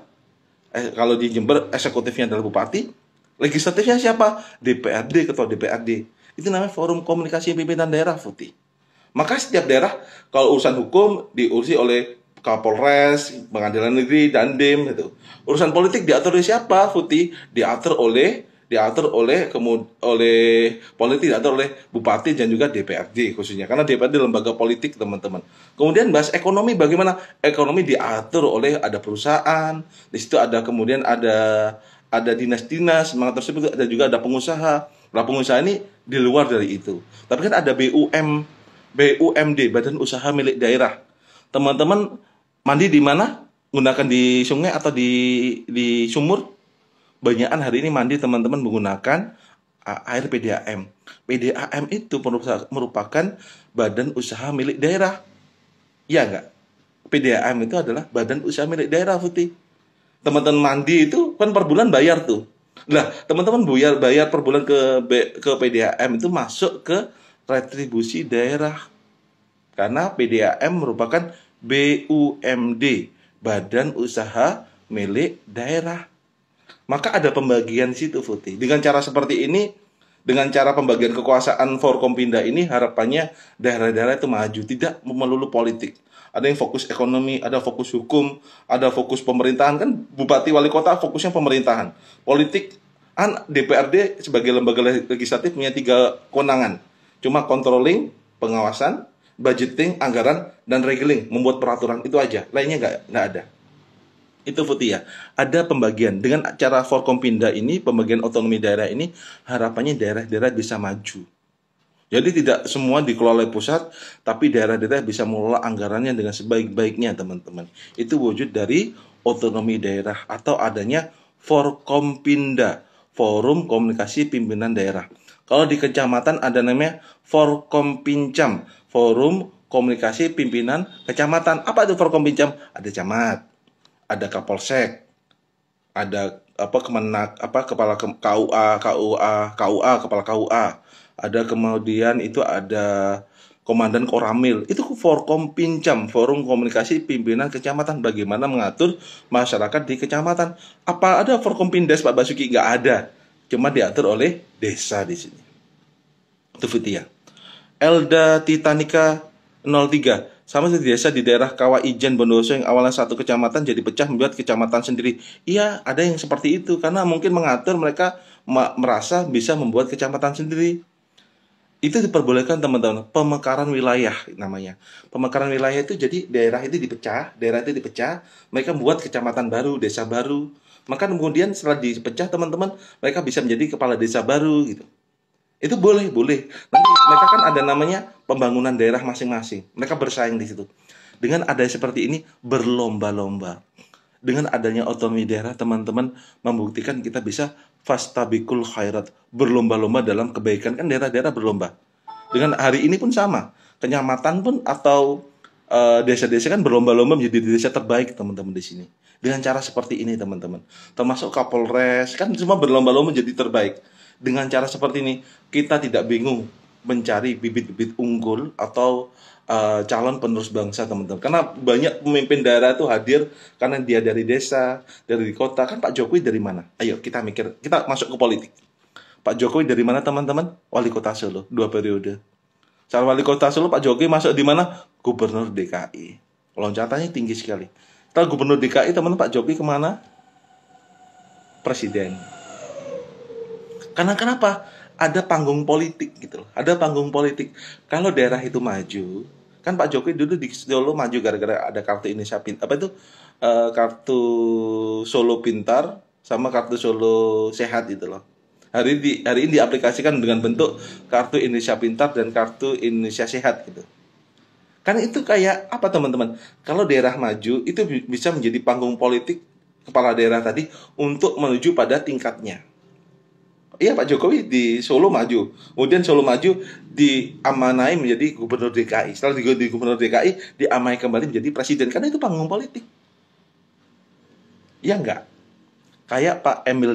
Kalau di Jember eksekutifnya adalah bupati. Legislatifnya siapa? DPRD, ketua DPRD. Itu namanya Forum Komunikasi Pimpinan Daerah, Futi. Maka setiap daerah, kalau urusan hukum diurusi oleh Kapolres, pengadilan negeri, Dandim, gitu. Urusan politik diatur oleh siapa, Futi? Diatur oleh politik, diatur oleh bupati dan juga DPRD khususnya. Karena DPRD lembaga politik, teman-teman. Kemudian bahas ekonomi, bagaimana? Ekonomi diatur oleh ada perusahaan, di situ kemudian ada dinas-dinas, maka tersebut ada juga ada pengusaha. Nah, pengusaha ini di luar dari itu. Tapi kan ada BUMD, Badan Usaha Milik Daerah. Teman-teman mandi di mana? Gunakan di sungai atau di sumur? Banyakan hari ini mandi teman-teman menggunakan air PDAM. PDAM itu merupakan Badan Usaha Milik Daerah. Iya enggak? PDAM itu adalah badan usaha milik daerah, Putih. Teman-teman mandi itu kan per bulan bayar tuh. Nah, teman-teman bayar per bulan ke PDAM itu masuk ke retribusi daerah. Karena PDAM merupakan BUMD, Badan Usaha Milik Daerah. Maka ada pembagian di situ, Putih. Dengan cara seperti ini, dengan cara pembagian kekuasaan Forkompinda ini, harapannya daerah-daerah itu maju, tidak melulu politik. Ada yang fokus ekonomi, ada fokus hukum, ada fokus pemerintahan. Kan bupati wali kota fokusnya pemerintahan. Politik, DPRD sebagai lembaga legislatif punya 3 kewenangan. Cuma controlling, pengawasan, budgeting, anggaran, dan regeling, membuat peraturan. Itu aja, lainnya nggak ada. Itu, Putih, ya. Ada pembagian. Dengan cara Forkompinda ini, pembagian otonomi daerah ini, harapannya daerah-daerah bisa maju. Jadi tidak semua dikelola oleh pusat, tapi daerah-daerah bisa mengelola anggarannya dengan sebaik-baiknya, teman-teman. Itu wujud dari otonomi daerah atau adanya Forkompinda, Forum Komunikasi Pimpinan Daerah. Kalau di kecamatan ada namanya Forkompincam, Forum Komunikasi Pimpinan Kecamatan. Apa itu Forkompincam? Ada camat, ada kapolsek, ada kemenak, kepala KUA, kepala KUA. Ada kemudian itu ada komandan Koramil. Itu Forkompincam, Forum Komunikasi Pimpinan Kecamatan. Bagaimana mengatur masyarakat di kecamatan. Apa ada Forkompindes, Pak Basuki? Nggak ada. Cuma diatur oleh desa di sini. Itu, Putih, ya. Elda Titanika 03. Sama seperti desa di daerah Kawah Ijen Bondowoso yang awalnya satu kecamatan jadi pecah membuat kecamatan sendiri. Iya, ada yang seperti itu. Karena mungkin mengatur, mereka merasa bisa membuat kecamatan sendiri. Itu diperbolehkan, teman-teman. Pemekaran wilayah namanya. Pemekaran wilayah itu jadi daerah itu dipecah, mereka membuat kecamatan baru, desa baru. Maka kemudian setelah dipecah, teman-teman, mereka bisa menjadi kepala desa baru gitu. Itu boleh. Nanti mereka kan ada namanya pembangunan daerah masing-masing. Mereka bersaing di situ. Dengan ada seperti ini, berlomba-lomba. Dengan adanya otonomi daerah, teman-teman, membuktikan kita bisa fastabikul khairat, berlomba-lomba dalam kebaikan. Kan daerah-daerah berlomba. Dengan hari ini pun sama. Kecamatan pun atau desa-desa kan berlomba-lomba menjadi desa terbaik, teman-teman, di sini. Dengan cara seperti ini, teman-teman. Termasuk Kapolres, kan semua berlomba-lomba menjadi terbaik. Dengan cara seperti ini, kita tidak bingung mencari bibit-bibit unggul atau calon penerus bangsa, teman-teman. Karena banyak pemimpin daerah itu hadir karena dia dari desa, dari kota. Kan Pak Jokowi dari mana? Ayo kita mikir, kita masuk ke politik. Pak Jokowi dari mana, teman-teman? Wali Kota Solo, 2 periode. Saat wali kota Solo, Pak Jokowi masuk di mana? Gubernur DKI. Loncatannya tinggi sekali. Setelah Gubernur DKI, teman-teman, Pak Jokowi kemana? Presiden. Karena kenapa? Ada panggung politik gitu loh. Ada panggung politik. Kalau daerah itu maju, kan Pak Jokowi dulu di Solo maju gara-gara ada kartu Indonesia Pintar. Apa itu? Kartu Solo Pintar sama kartu Solo Sehat gitu loh. Hari ini diaplikasikan dengan bentuk kartu Indonesia Pintar dan kartu Indonesia Sehat gitu. Kan itu kayak apa, teman-teman? Kalau daerah maju itu bisa menjadi panggung politik kepala daerah tadi untuk menuju pada tingkatnya. Iya, Pak Jokowi di Solo maju. Kemudian Solo maju diamanai menjadi Gubernur DKI. Setelah di Gubernur DKI, diamanai kembali menjadi Presiden. Karena itu panggung politik. Iya enggak? Kayak Pak Emil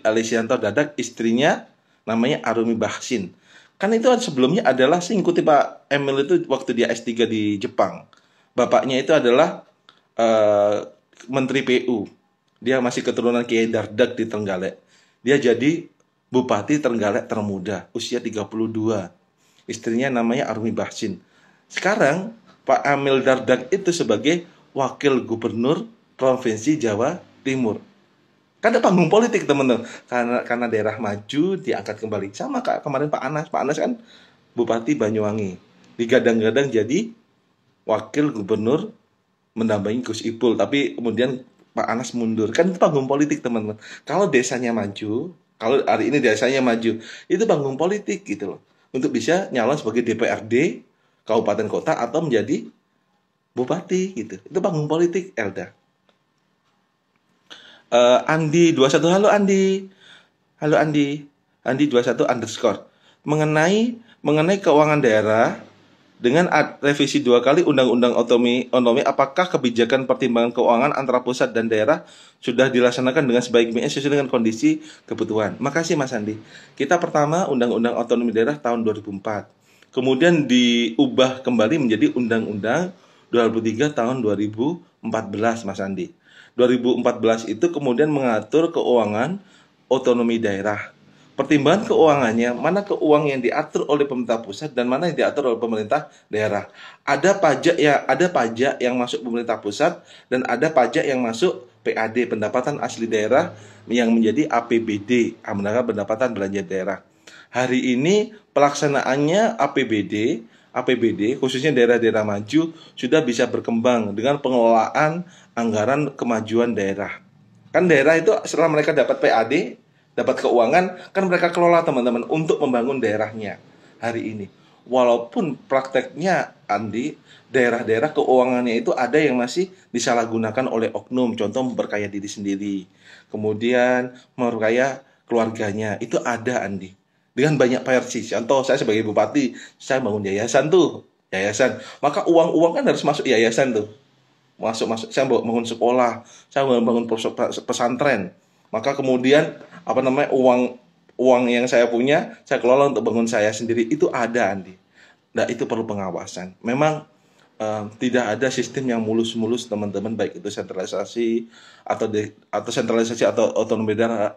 Elisianto Dardak, istrinya namanya Arumi Bahsin. Kan itu sebelumnya adalah, saya ngikuti Pak Emil itu waktu dia S3 di Jepang. Bapaknya itu adalah Menteri PU. Dia masih keturunan Kiai Dardak di Trenggalek. Dia jadi Bupati Trenggalek termuda, usia 32. Istrinya namanya Arumi Bahsin. Sekarang Pak Emil Dardak itu sebagai Wakil Gubernur Provinsi Jawa Timur. Kan ada panggung politik, teman-teman. Karena daerah maju diangkat kembali. Sama kayak kemarin Pak Anas. Pak Anas kan Bupati Banyuwangi. Digadang-gadang jadi Wakil Gubernur mendampingi Gus Ipul. Tapi kemudian Pak Anas mundur. Kan itu panggung politik, teman-teman. Kalau desanya maju, kalau hari ini desanya maju, itu panggung politik gitu loh. Untuk bisa nyalon sebagai DPRD, kabupaten kota, atau menjadi bupati gitu. Itu panggung politik, Elda. Andi 21, halo Andi. Halo Andi. Andi 21 _ mengenai keuangan daerah, Dengan revisi 2 kali Undang-Undang Otonomi, apakah kebijakan pertimbangan keuangan antara pusat dan daerah sudah dilaksanakan dengan sebaik-baiknya sesuai dengan kondisi kebutuhan? Makasih Mas Andi. Kita pertama Undang-Undang Otonomi Daerah tahun 2004. Kemudian diubah kembali menjadi Undang-Undang 23 tahun 2014 Mas Andi. 2014 itu kemudian mengatur keuangan otonomi daerah. Pertimbangan keuangannya, mana keuangan yang diatur oleh pemerintah pusat dan mana yang diatur oleh pemerintah daerah. Ada pajak yang masuk pemerintah pusat dan ada pajak yang masuk PAD, pendapatan asli daerah, yang menjadi APBD, pendapatan belanja daerah. Hari ini pelaksanaannya APBD khususnya daerah-daerah maju sudah bisa berkembang dengan pengelolaan anggaran kemajuan daerah. Kan daerah itu setelah mereka dapat PAD, dapat keuangan, kan mereka kelola teman-teman untuk membangun daerahnya hari ini. Walaupun prakteknya Andi, daerah-daerah keuangannya itu ada yang masih disalahgunakan oleh oknum, contoh memperkaya diri sendiri, kemudian memperkaya keluarganya, itu ada Andi. Dengan banyak versi, contoh saya sebagai bupati, saya bangun yayasan, maka uang-uang kan harus masuk yayasan tuh. Masuk, saya bangun sekolah, saya bangun pesantren. Maka kemudian uang yang saya punya saya kelola untuk bangun saya sendiri, itu ada Andi. Nah, itu perlu pengawasan. Memang tidak ada sistem yang mulus-mulus teman-teman, baik itu sentralisasi atau otonomi daerah,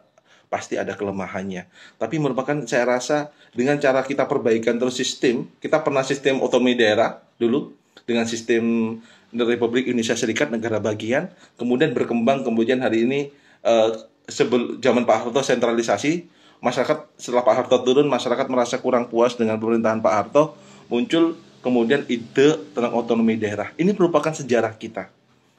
pasti ada kelemahannya. Tapi merupakan, saya rasa dengan cara kita perbaikan terus sistem, kita pernah sistem otonomi daerah dulu dengan sistem Republik Indonesia Serikat negara bagian, kemudian berkembang, kemudian hari ini zaman Pak Harto sentralisasi, masyarakat setelah Pak Harto turun, masyarakat merasa kurang puas dengan pemerintahan Pak Harto, muncul kemudian ide tentang otonomi daerah. Ini merupakan sejarah kita.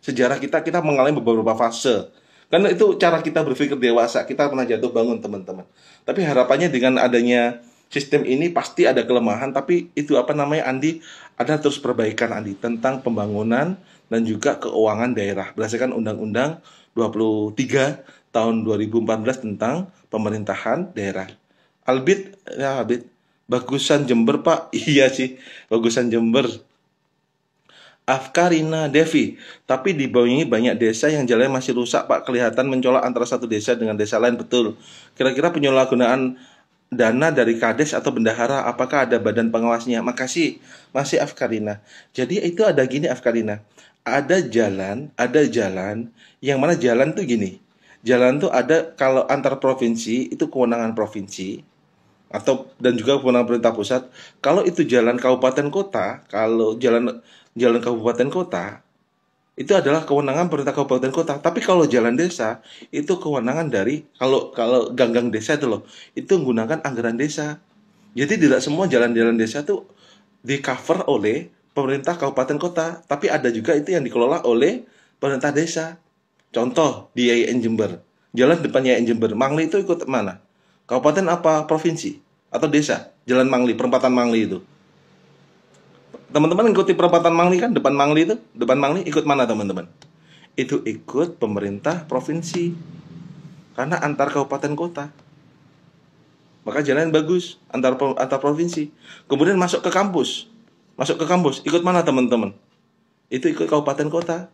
Sejarah kita mengalami beberapa fase. Karena itu cara kita berpikir dewasa, kita pernah jatuh bangun teman-teman. Tapi harapannya dengan adanya sistem ini pasti ada kelemahan, tapi itu Andi, ada terus perbaikan Andi tentang pembangunan dan juga keuangan daerah berdasarkan Undang-Undang 23 tahun 2014 tentang pemerintahan daerah. Albit, bagusan Jember Pak. Iya sih, bagusan Jember. Afkarina Devi, tapi di bawah ini banyak desa yang jalannya masih rusak Pak, kelihatan mencolok antara satu desa dengan desa lain, betul. Kira-kira penyalahgunaan dana dari Kades atau bendahara, apakah ada badan pengawasnya? Masih Afkarina. Jadi itu ada gini Afkarina, ada jalan yang mana jalan tuh gini. Jalan tuh ada, kalau antar provinsi itu kewenangan provinsi dan juga kewenangan pemerintah pusat. Kalau itu jalan kabupaten kota, kalau jalan kabupaten kota itu adalah kewenangan pemerintah kabupaten kota. Tapi kalau jalan desa itu kewenangan dari, kalau ganggang desa itu menggunakan anggaran desa. Jadi tidak semua jalan-jalan desa itu di cover oleh pemerintah kabupaten kota, tapi ada juga itu yang dikelola oleh pemerintah desa. Contoh di YIN Jember, jalan depan YIN Jember, Mangli itu ikut mana? Kabupaten apa provinsi atau desa? Jalan Mangli, perempatan Mangli itu. Teman-teman ikuti perempatan Mangli kan, depan Mangli ikut mana teman-teman? Itu ikut pemerintah provinsi. Karena antar kabupaten kota. Maka jalan bagus antar provinsi. Kemudian masuk ke kampus, ikut mana teman-teman? Itu ikut kabupaten kota.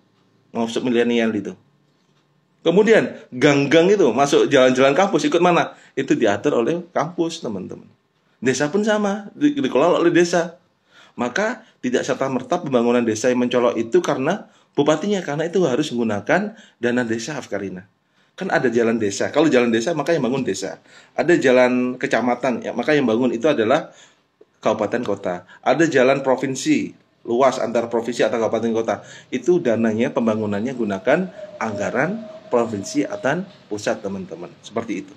Masuk milenial itu. Kemudian gang-gang itu masuk jalan-jalan kampus, ikut mana? Itu diatur oleh kampus teman-teman. Desa pun sama, dikelola oleh desa. Maka tidak serta-merta pembangunan desa yang mencolok itu karena bupatinya, karena itu harus menggunakan dana desa Afkarina. Kan ada jalan desa, kalau jalan desa maka yang bangun desa. Ada jalan kecamatan, ya, maka yang bangun itu adalah kabupaten kota. Ada jalan provinsi, luas antar provinsi atau kabupaten kota. Itu dananya, pembangunannya gunakan anggaran provinsi atau pusat teman-teman. Seperti itu.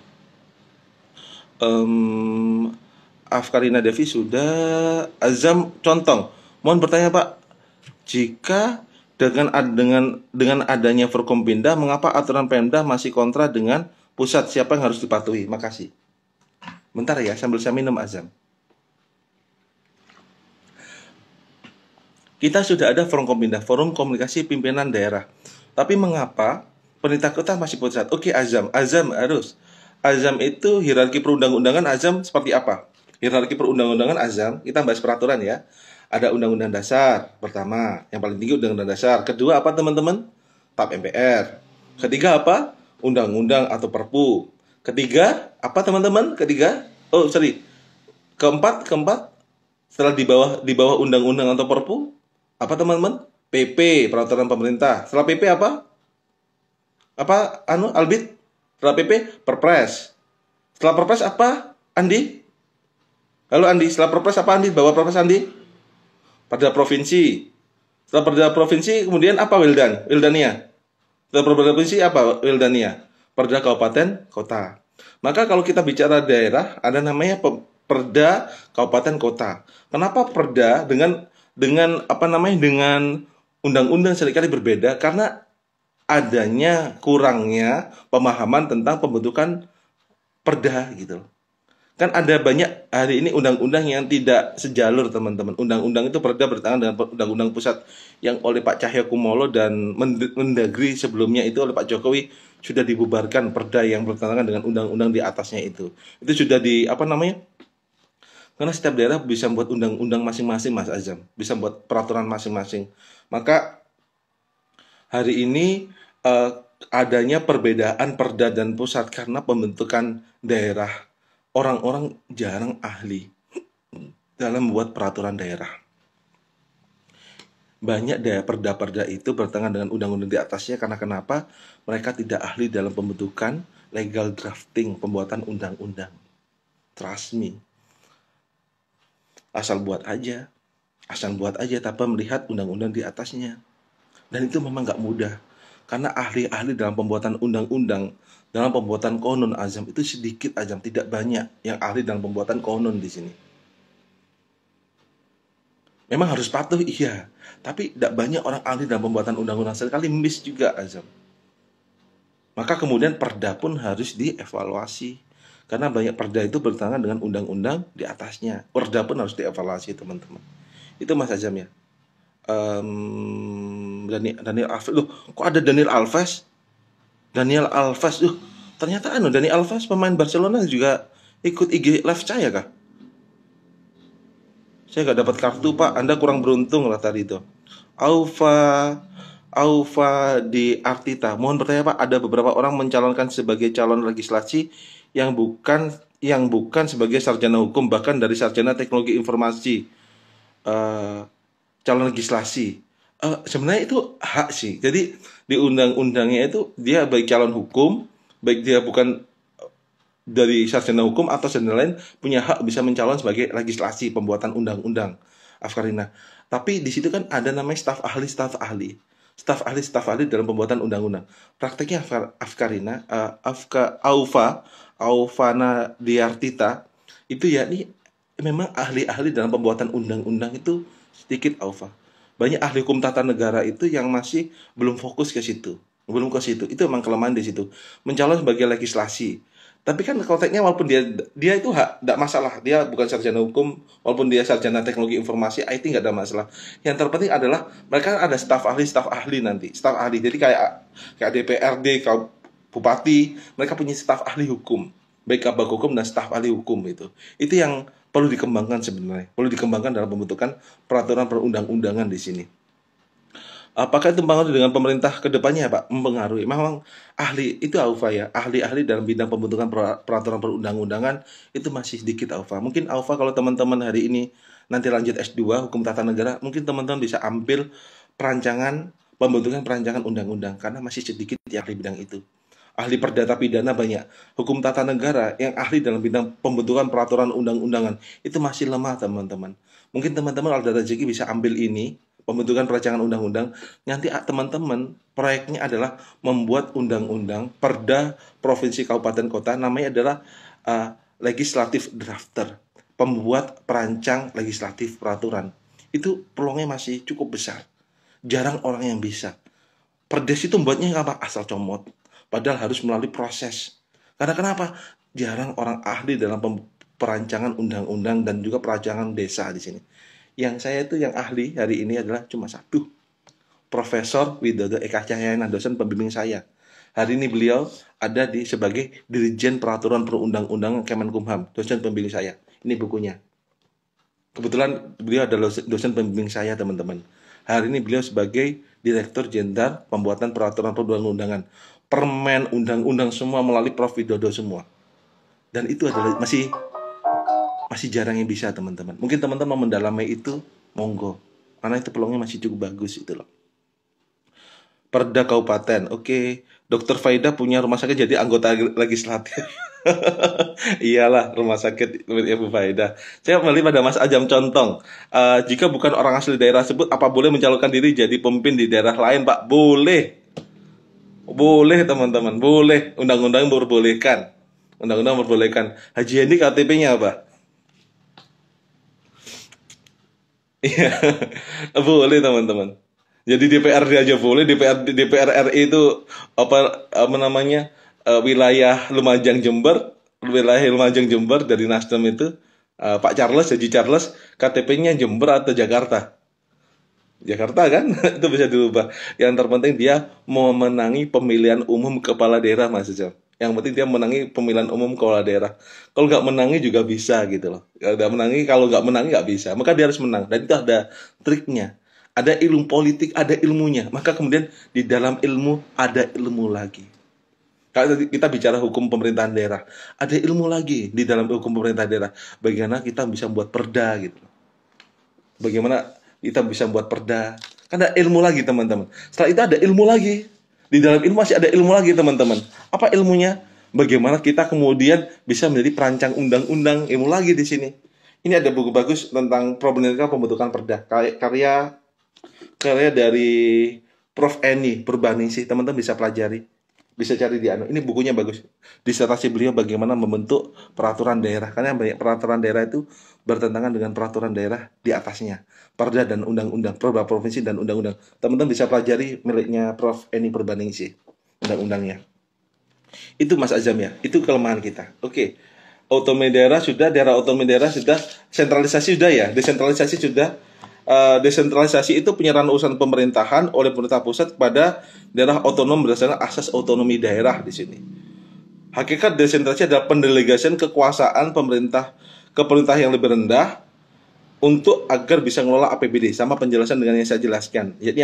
Afkarina Devi sudah. Azam Contong, mohon bertanya Pak, jika dengan adanya Forkompinda, mengapa aturan Pemda masih kontra dengan pusat? Siapa yang harus dipatuhi? Makasih. Bentar ya, sambil saya minum Azam. Kita sudah ada Forkompinda, Forum Komunikasi Pimpinan Daerah. Tapi mengapa pemerintah kota masih pusat? Oke, Azam harus. Azam itu hierarki perundang-undangan Azam seperti apa? Hierarki perundang-undangan Azam, kita bahas peraturan ya. Ada Undang-Undang Dasar pertama, yang paling tinggi Undang-Undang Dasar. Kedua apa teman-teman? TAP MPR. Ketiga apa? Undang-undang atau Perpu. Ketiga apa teman-teman? Keempat setelah di bawah undang-undang atau Perpu apa teman-teman? PP, peraturan pemerintah. Setelah PP apa? Albit? Setelah PP Perpres. Setelah Perpres apa? Andi? Halo Andi, setelah Perpres apa Andi? Bawa Perpres Andi? Perda provinsi. Setelah perda provinsi kemudian apa Wildania? Setelah perda provinsi apa Wildania? Perda kabupaten kota. Maka kalau kita bicara daerah ada namanya perda kabupaten kota. Kenapa perda dengan undang-undang seringkali berbeda? Karena adanya kurangnya pemahaman tentang pembentukan perda gitu. Kan ada banyak hari ini undang-undang yang tidak sejalur teman-teman. Undang-undang itu perda bertentangan dengan undang-undang pusat yang oleh Pak Cahyokumolo dan Mendagri sebelumnya itu oleh Pak Jokowi sudah dibubarkan perda yang bertentangan dengan undang-undang di atasnya itu. Itu sudah karena setiap daerah bisa membuat undang-undang masing-masing Mas Azam, bisa membuat peraturan masing-masing. Maka hari ini adanya perbedaan perda dan pusat karena pembentukan daerah. Orang-orang jarang ahli dalam membuat peraturan daerah. Banyak perda-perda itu bertentangan dengan undang-undang di atasnya karena kenapa? Mereka tidak ahli dalam pembentukan legal drafting, pembuatan undang-undang. Trust me. Asal buat aja tanpa melihat undang-undang di atasnya. Dan itu memang nggak mudah. Karena ahli-ahli dalam pembuatan undang-undang, dalam pembuatan konon Azam itu sedikit Azam, tidak banyak yang ahli dalam pembuatan konon di sini. Memang harus patuh iya, tapi tidak banyak orang ahli dalam pembuatan undang-undang, sekali miss juga Azam. Maka kemudian perda pun harus dievaluasi. Karena banyak perda itu bertentangan dengan undang-undang di atasnya. Perda pun harus dievaluasi teman-teman. Itu Mas Azam ya. Daniel Alves. Loh, kok ada Daniel Alves? Ternyata Daniel Alves pemain Barcelona juga ikut IG live saya kah? Saya nggak dapat kartu Pak, Anda kurang beruntung lah tadi itu. Aufa di Artita. Mohon bertanya Pak, ada beberapa orang mencalonkan sebagai calon legislasi yang bukan sebagai sarjana hukum, bahkan dari sarjana teknologi informasi. Calon legislasi. Sebenarnya itu hak sih. Jadi di undang-undangnya itu dia baik calon hukum, baik dia bukan dari sarjana hukum atau sarjana lain punya hak bisa mencalon sebagai legislasi pembuatan undang-undang. Afkarina. Tapi di situ kan ada namanya staf ahli dalam pembuatan undang-undang. Prakteknya Afkarina, Aufana Diartita itu ya ini memang ahli-ahli dalam pembuatan undang-undang itu sedikit Aufa. Banyak ahli hukum tata negara itu yang masih belum fokus ke situ. Itu memang kelemahan di situ. Mencalon sebagai legislasi. Tapi kan konteksnya walaupun dia itu hak, tidak masalah. Dia bukan sarjana hukum, walaupun dia sarjana teknologi informasi, IT nggak ada masalah. Yang terpenting adalah mereka ada staf ahli nanti. Staf ahli. Jadi kayak DPRD, bupati, mereka punya staf ahli hukum. Baik kabag hukum dan staf ahli hukum itu. Itu yang perlu dikembangkan sebenarnya. Perlu dikembangkan dalam pembentukan peraturan perundang-undangan di sini. Apakah itu mempengaruhi dengan pemerintah ke depannya Pak? Mempengaruhi. Memang ahli itu Aufa ya. Ahli-ahli dalam bidang pembentukan peraturan perundang-undangan itu masih sedikit Aufa. Mungkin Aufa kalau teman-teman hari ini nanti lanjut S2 Hukum Tata Negara, mungkin teman-teman bisa ambil pembentukan perancangan undang-undang karena masih sedikit yang ahli bidang itu. Ahli perdata pidana banyak. Hukum tata negara yang ahli dalam bidang pembentukan peraturan undang-undangan itu masih lemah teman-teman. Mungkin teman-teman kalau ada rezeki bisa ambil ini, pembentukan perancangan undang-undang. Nanti teman-teman proyeknya adalah membuat undang-undang perda provinsi kabupaten kota, namanya adalah legislative drafter, pembuat perancang legislatif peraturan. Itu peluangnya masih cukup besar. Jarang orang yang bisa. Perdes itu membuatnya apa? Asal comot. Padahal harus melalui proses. Karena kenapa? Jarang orang ahli dalam perancangan undang-undang dan juga perancangan desa di sini. Yang saya itu yang ahli hari ini adalah cuma satu. Profesor Widodo Eka Cahyana, dosen pembimbing saya. Hari ini beliau ada sebagai Dirjen Peraturan Perundang-undangan Kemenkumham, dosen pembimbing saya. Ini bukunya. Kebetulan beliau adalah dosen pembimbing saya, teman-teman. Hari ini beliau sebagai Direktur Jenderal Pembuatan Peraturan Perundang-undangan. Permen, undang-undang semua melalui Prof. Widodo semua. Dan itu adalah masih jarang yang bisa, teman-teman. Mungkin teman-teman mau mendalami itu, monggo. Karena itu peluangnya masih cukup bagus itu loh. Perda Kabupaten, oke. Dokter Faida punya rumah sakit jadi anggota legislatif. Iyalah, rumah sakit milik Ibu Faida. Saya kembali pada Mas Ajam Contong. Jika bukan orang asli daerah tersebut, apa boleh mencalonkan diri jadi pemimpin di daerah lain, Pak? Boleh. Boleh, teman-teman. Boleh. Undang-undang memperbolehkan. Undang-undang memperbolehkan. Haji Hendi KTP-nya apa? Iya. Boleh, teman-teman. Jadi DPRD aja boleh, DPR RI itu apa namanya, wilayah Lumajang Jember, dari Nasdem itu, Pak Charles, Haji Charles, KTP-nya Jember atau Jakarta? Jakarta kan, itu bisa diubah. Yang terpenting dia memenangi pemilihan umum kepala daerah, Mas Jam. Yang penting dia menangi pemilihan umum kepala daerah. Kalau nggak menangi juga bisa gitu loh. Kalau nggak menangi nggak bisa. Maka dia harus menang. Dan itu ada triknya. Ada ilmu politik, ada ilmunya. Maka kemudian di dalam ilmu ada ilmu lagi. Kalau kita bicara hukum pemerintahan daerah, ada ilmu lagi di dalam hukum pemerintahan daerah. Bagaimana kita bisa membuat perda gitu. Bagaimana kita bisa membuat perda. Kan ada ilmu lagi, teman-teman. Setelah itu ada ilmu lagi. Di dalam ilmu masih ada ilmu lagi, teman-teman. Apa ilmunya? Bagaimana kita kemudian bisa menjadi perancang undang-undang, ilmu lagi di sini. Ini ada buku bagus tentang problematika pembentukan perda. Karya dari Prof. Eni Purbaningsih, teman-teman bisa pelajari. Bisa cari di Ini bukunya bagus. Disertasi beliau bagaimana membentuk peraturan daerah. Karena banyak peraturan daerah itu bertentangan dengan peraturan daerah di atasnya. Perda dan undang-undang, perda provinsi dan undang-undang. Teman-teman bisa pelajari miliknya Prof. Eni Purbaningsih, undang-undangnya. Itu Mas Azam ya. Itu kelemahan kita. Oke. Otonomi daerah sudah, daerah otonomi daerah sudah, sentralisasi sudah ya, desentralisasi sudah. Desentralisasi itu penyerahan urusan pemerintahan oleh pemerintah pusat kepada daerah otonom berdasarkan asas otonomi daerah di sini. Hakikat desentralisasi adalah pendelegasian kekuasaan pemerintah ke pemerintah yang lebih rendah untuk agar bisa mengelola APBD, sama penjelasan dengan yang saya jelaskan. Jadi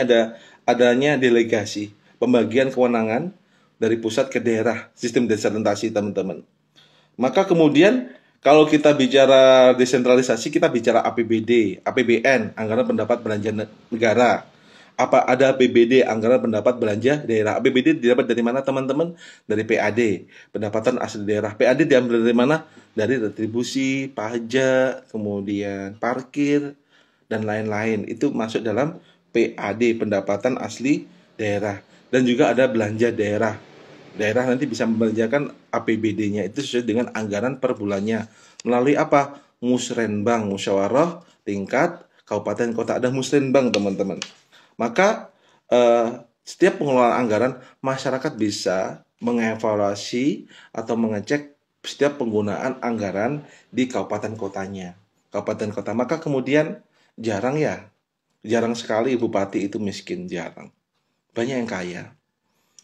adanya delegasi, pembagian kewenangan dari pusat ke daerah, sistem desentralisasi, teman-teman. Maka kemudian kalau kita bicara desentralisasi, kita bicara APBD, APBN, anggaran pendapat belanja negara. Apa ada APBD, anggaran pendapat belanja daerah. APBD didapat dari mana, teman-teman? Dari PAD, pendapatan asli daerah. PAD diambil dari mana? Dari retribusi, pajak, kemudian parkir, dan lain-lain. Itu masuk dalam PAD, pendapatan asli daerah. Dan juga ada belanja daerah. Daerah nanti bisa membelanjakan APBD-nya itu sesuai dengan anggaran per bulannya. Melalui apa? Musrenbang, musyawarah tingkat kabupaten kota. Ada musrenbang, teman-teman. Maka setiap pengelolaan anggaran, masyarakat bisa mengevaluasi atau mengecek setiap penggunaan anggaran di kabupaten kotanya. Kabupaten kota. Maka kemudian jarang sekali bupati itu miskin, jarang. Banyak yang kaya.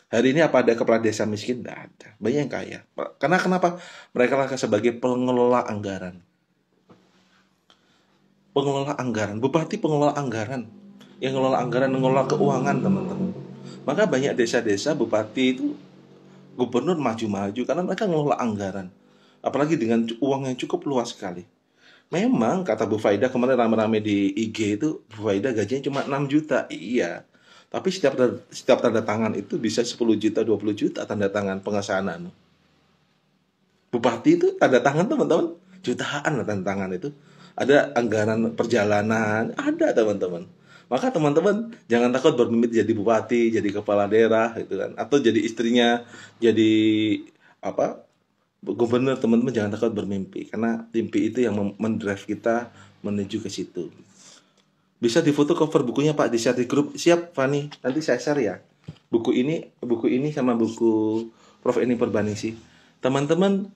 Hari ini apa ada kepala desa miskin? Tidak ada. Banyak yang kaya. Karena kenapa? Mereka lah sebagai pengelola anggaran. Pengelola anggaran. Bupati pengelola anggaran. Yang mengelola anggaran, mengelola keuangan, teman-teman. Maka banyak desa-desa bupati itu, gubernur maju-maju karena mereka mengelola anggaran. Apalagi dengan uang yang cukup luas sekali. Memang kata Bu Faida kemarin rame-rame di IG itu, Bu Faida gajinya cuma 6 juta. Iya. Tapi setiap tanda tangan itu bisa 10 juta, 20 juta tanda tangan pengesahan. Bupati itu tanda tangan, teman-teman, jutaan lah tanda tangan itu. Ada anggaran perjalanan, ada, teman-teman. Maka teman-teman jangan takut bermimpi jadi bupati, jadi kepala daerah gitu kan, atau jadi istrinya jadi apa? Gubernur. Teman-teman jangan takut bermimpi karena mimpi itu yang mendrive kita menuju ke situ. Bisa difoto cover bukunya Pak, di share di grup. Siap Fani, nanti saya share ya. Buku ini sama buku Prof. Eni Purbaningsih. Teman-teman,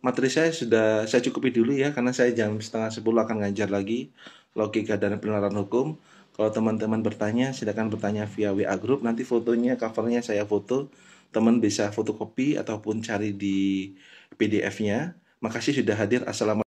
materi saya sudah saya cukupi dulu ya, karena saya jam 9:30 akan ngajar lagi logika dan penerapan hukum. Kalau teman-teman bertanya, silakan bertanya via WA group. Nanti fotonya, covernya saya foto. Teman bisa fotokopi ataupun cari di PDF-nya. Makasih sudah hadir. Assalamualaikum.